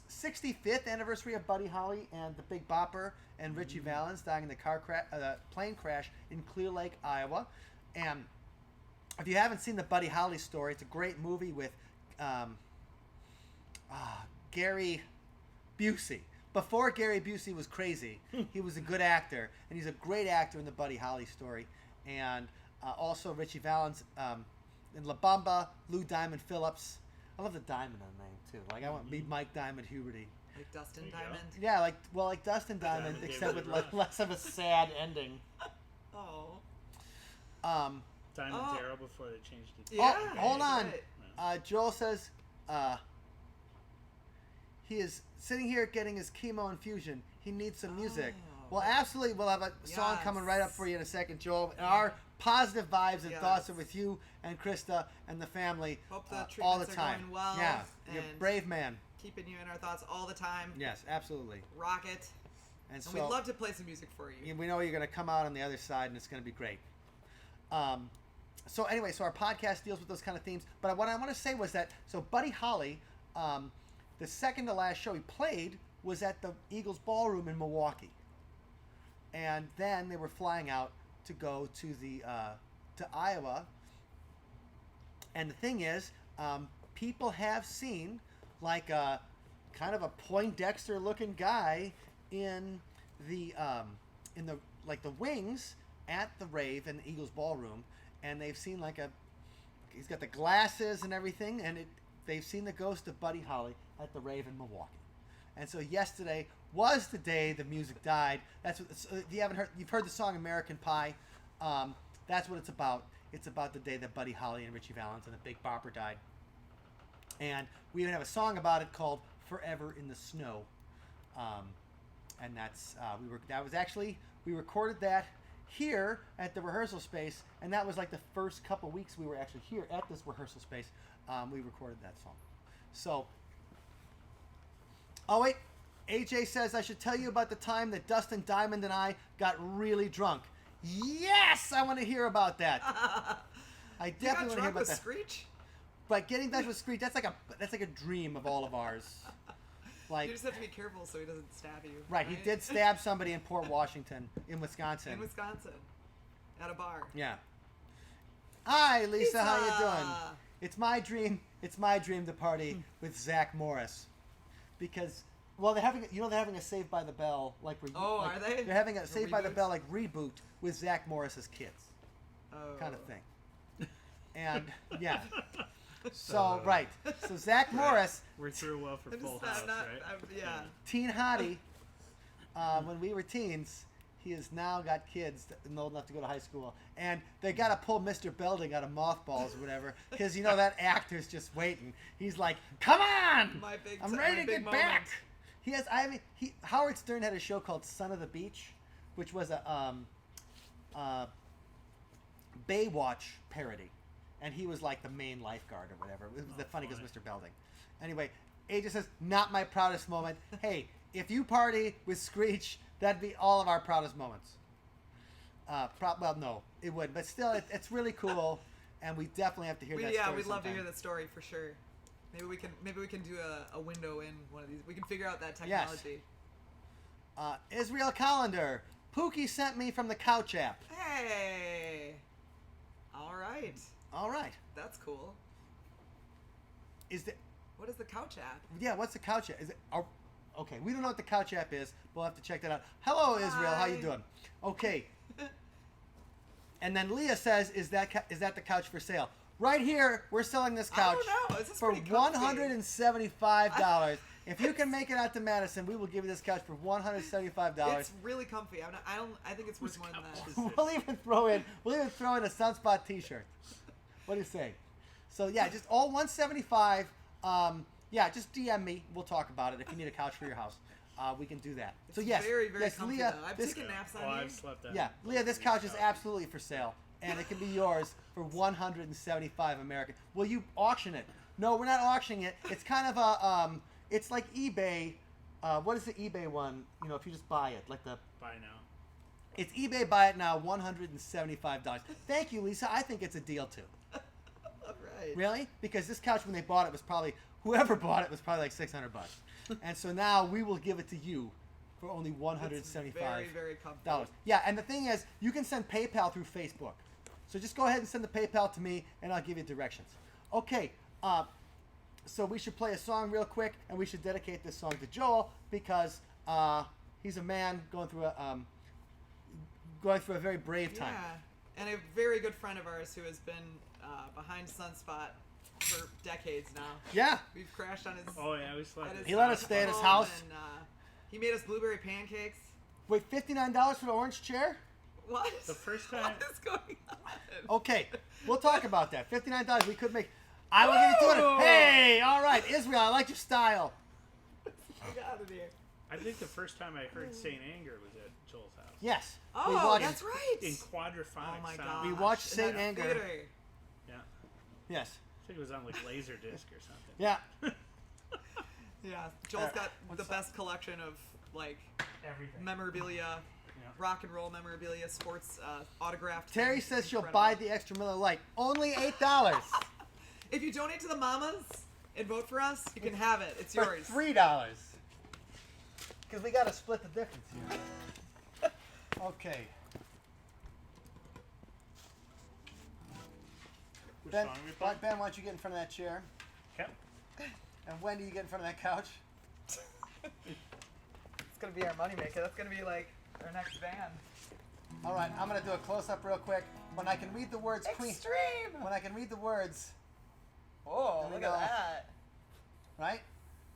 A: 65th anniversary of Buddy Holly and the Big Bopper and Richie Valens dying in the plane crash in Clear Lake, Iowa. And if you haven't seen the Buddy Holly story, it's a great movie with Gary Busey. Before Gary Busey was crazy, he was a good actor, and he's a great actor in the Buddy Holly story. And also Richie Valens in La Bamba, Lou Diamond Phillips. I love the Diamond on the name too. Like I want to be Mike Diamond Huberty.
C: Like Dustin
B: There you
C: Diamond.
A: Yeah, like Dustin Diamond,
B: Diamond
A: except
B: David
A: with less of a sad ending.
C: Oh.
B: Diamond
C: Oh.
B: Darrow before they changed it.
C: Yeah.
A: Hold on.
C: right.
A: Joel says he is sitting here getting his chemo infusion. He needs some music.
C: Oh.
A: Well, absolutely. We'll have a song coming right up
C: Yes.
A: for you in a second, Joel. And our positive vibes and
C: Yes.
A: thoughts are with you and Krista and the family
C: Hope the
A: all the
C: treatments are
A: time.
C: going well,
A: Yeah, you're a
C: and-
A: brave man.
C: Keeping you in our thoughts all the time.
A: Yes, absolutely.
C: Rock it.
A: And so
C: And we'd love to play some music for you.
A: we know you're going to come out on the other side, and it's going to be great. So anyway, so our podcast deals with those kind of themes. But what I want to say was that, so Buddy Holly, the second to last show he played was at the Eagles Ballroom in Milwaukee. And then they were flying out to go to the to Iowa. And the thing is, people have seen like a kind of a Poindexter looking guy in the like the wings at the rave in the Eagles Ballroom, and they've seen like he's got the glasses and everything, and they've seen the ghost of Buddy Holly at the rave in Milwaukee. And so yesterday was the day the music died. That's what. So if you haven't heard, you've heard the song American Pie. That's what it's about. It's about the day that Buddy Holly and Richie Valens and the Big Bopper died. And we even have a song about it called "Forever in the Snow." And that's we recorded that here at the rehearsal space, and that was like the first couple weeks we were actually here at this rehearsal space. We recorded that song. So, oh wait, AJ says I should tell you about the time that Dustin Diamond and I got really drunk. Yes, I want to hear about that. I definitely want to
C: You got
A: hear
C: drunk
A: about
C: with
A: that.
C: Screech?
A: But getting Dutch with Screech, that's like a dream of all of ours. Like,
C: You just have to be careful so he doesn't stab you.
A: right, he did stab somebody in Port Washington, in Wisconsin.
C: In Wisconsin. At a bar.
A: Yeah. Hi, Lisa, how you
C: Lisa!
A: doing? It's my dream. It's my dream to party with Zach Morris, because they're having a Saved by the Bell
C: are they?
A: They're having a Saved by the
C: reboot?
A: Bell like reboot with Zach Morris's kids,
C: Oh.
A: kind of thing. And yeah. So right. So Zach Morris,
B: We're through well for
C: I'm
B: Full
C: just
B: House,
C: not,
B: right?
C: yeah.
A: teen hottie. When we were teens, he has now got kids old enough to go to high school, and they got to pull Mr. Belding out of mothballs or whatever, because that actor's just waiting. He's like, "Come on, I'm ready to get back." He has. Howard Stern had a show called Son of the Beach, which was a Baywatch parody, and he was like the main lifeguard or whatever. It was funny because Mr. Belding. Anyway, AJ says, "Not my proudest moment." Hey, if you party with Screech, that'd be all of our proudest moments. Well, no, it would, but still, it's really cool, and we definitely have to hear that story.
C: Yeah, we'd love to
A: sometime.
C: hear that story for sure. Maybe we can do a window in one of these. We can figure out that technology.
A: Israel Collender, Pookie sent me from the Couch app.
C: Hey. All right. That's cool. What is the Couch app?
A: Yeah, what's the Couch app? Is it? Okay, we don't know what the Couch app is. We'll have to check that out. Hello, Israel. How you
C: Hi.
A: doing? Okay. And then Leah says, "Is that the couch for sale?" Right here, we're selling this couch
C: This is
A: for
C: pretty comfy.
A: $175. If you can make it out to Madison, we will give you this couch for $175.
C: It's really comfy. I think it's worth more than that.
A: We'll even throw in a Sunspot T-shirt. What do you say? So yeah, just all 175. Yeah, just DM me. We'll talk about it. If you need a couch for your house, we can do that. So yes,
C: very, very
A: yes,
C: comfy,
A: Leah.
C: though. I've
A: This,
C: taken naps on
B: I've
C: here.
B: slept on
A: yeah, Leah, this couch is absolutely for sale, and it can be yours for $175 American. Will you auction it? No, we're not auctioning it. It's kind of a it's like eBay. What is the eBay one? If you just buy it, like the.
B: Buy now.
A: It's eBay buy it now, $175. Thank you, Lisa. I think it's a deal too.
C: All right.
A: Really? Because this couch, when they bought it, was probably whoever bought it was probably like $600, and so now we will give it to you for only $175.
C: It's very, very comfy.
A: Yeah, and the thing is, you can send PayPal through Facebook, so just go ahead and send the PayPal to me, and I'll give you directions. Okay. So we should play a song real quick, and we should dedicate this song to Joel because he's a man going through a very brave time.
C: Yeah, and a very good friend of ours who has been behind Sunspot for decades now.
A: Yeah.
C: We've crashed on his.
B: Oh yeah, we slept.
C: at his
A: He let us stay at his
C: home,
A: house.
C: And, he made us blueberry pancakes.
A: Wait, $59 for the orange chair?
C: What?
B: The first time-
C: What is going on?
A: Okay, we'll talk about that. $59 we could make. I will give you 200. Hey, all right, Israel, I like your style.
C: Get out of here.
B: I think the first time I heard Saint Anger was at Joel's house.
A: Yes.
C: Oh,
A: we watched,
C: that's right.
B: In quadraphonic
C: Oh my
B: sound.
C: god.
A: We watched Saint Anger.
B: Yeah.
A: Yes.
B: I think it was on like Laserdisc or something.
A: Yeah.
C: Yeah, Joel's got the best collection of like
B: Everything.
C: memorabilia, rock and roll memorabilia, sports autographed.
A: Terry
C: things.
A: says she'll
C: Incredible.
A: buy the extra Miller Lite. Only $8.
C: If you donate to the Mamas and vote for us, you can have it. It's
A: For
C: yours.
A: $3. Because we got to split the difference here. Okay.
B: Which
A: Ben,
B: song are we playing?
A: Ben, why don't you get in front of that chair?
B: Okay.
A: And Wendy, you get in front of that couch.
C: It's gonna be our moneymaker. That's gonna be like our next band.
A: All right, I'm going to do a close-up real quick. When I can read the words Queen...
C: Extreme.
A: When I can read the words,
C: Oh,
A: There we
C: look
A: go.
C: at that.
A: right?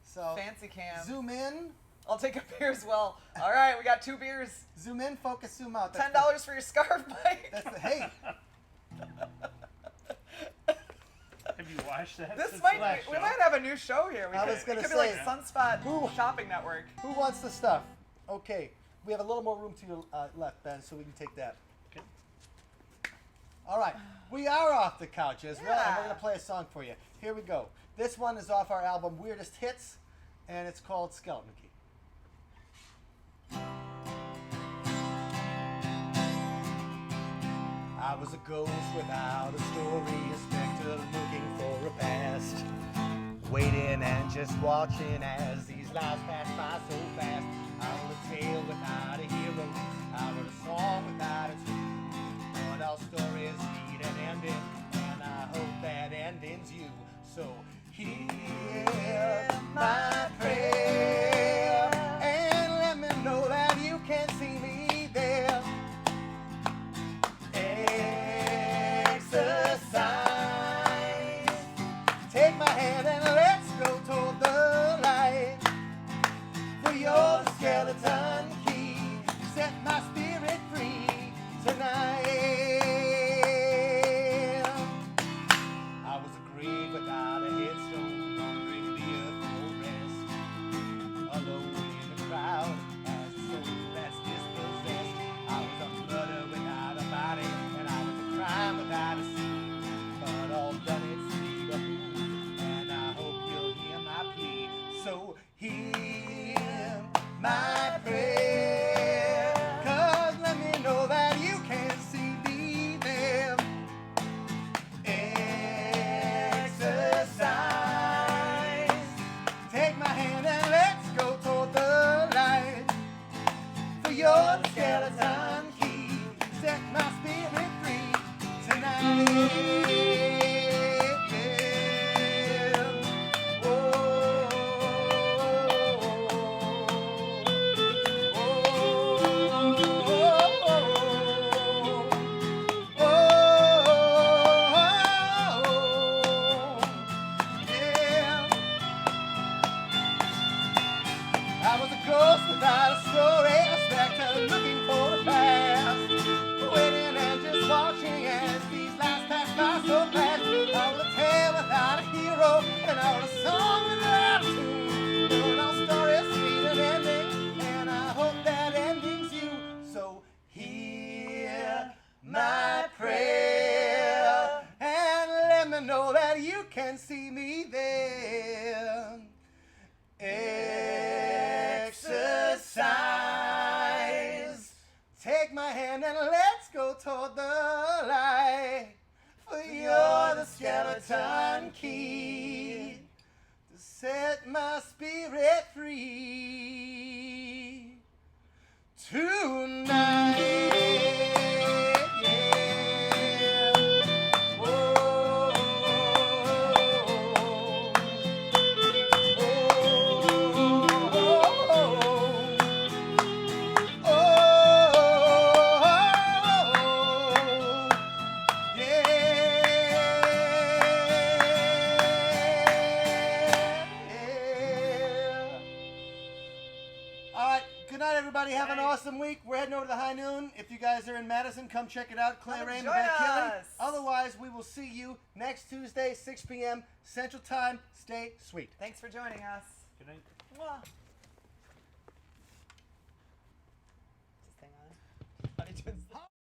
A: So,
C: Fancy cam.
A: zoom in,
C: I'll take a beer as well. All right, we got 2 beers.
A: zoom in, focus, zoom out.
C: $10 for your scarf, Mike.
A: That's the, hey,
B: Have you watched that?
C: This
B: since
C: might
B: the last
C: we
B: show?
C: might have a new show here.
A: I was
C: It
A: gonna
C: could
A: say,
C: be like Sunspot
A: Who-
C: Shopping Network.
A: who wants the stuff? Okay, we have a little more room to your left, Ben, so we can take that.
B: Okay.
A: All right, we are off the couch as well, and we're
C: Yeah.
A: going to play a song for you. Here we go. This one is off our album Weirdest Hits, and it's called Skeleton Key. I was a ghost without a story, a specter looking for a past. Waiting and just watching as these lives pass by so fast. I wrote a tale without a hero, I wrote a song without a tune. But all stories need an ending, and I hope that ending's you. So hear my prayer, and let me know that you can see me there. Exercise. Take my hand and let's go toward the light. For you're the skeleton key. Set my spirit free tonight. I was a grave without a headstone, wandering the earth for rest. Alone in a crowd, as a soul that's dispossessed. I was a murder without a body, and I was a crime without a scene. But all done it's need a move, and I hope you'll hear my plea. So hear my prayer, 'cause let me know that you can see me there. Exercise. Take my hand and let's go toward the light. For you're the skeleton key. Set my spirit free tonight. I was a ghost without a story, a specter looking for the past. Waiting and just watching as these lives pass by so fast. I wrote a tale without a hero, and I wrote a song without a tune. But all stories need an ending, and I hope that ending's you. So hear my prayer, and let me know that you can see me there. Exercise. Take my hand and let's go toward the light. For you're the skeleton key to set my spirit free tonight. Yeah. Whoa. All right, good night, everybody. Have an awesome week. We're heading over to the High Noon. If you guys are in Madison, come check it out. Clay
C: Come
A: Raymond,
C: join
A: Ben Killing.
C: us.
A: Otherwise, we will see you next Tuesday, 6 p.m. Central Time. Stay sweet.
C: Thanks for joining us.
B: Good night.
C: Mwah. Just hang iTunes.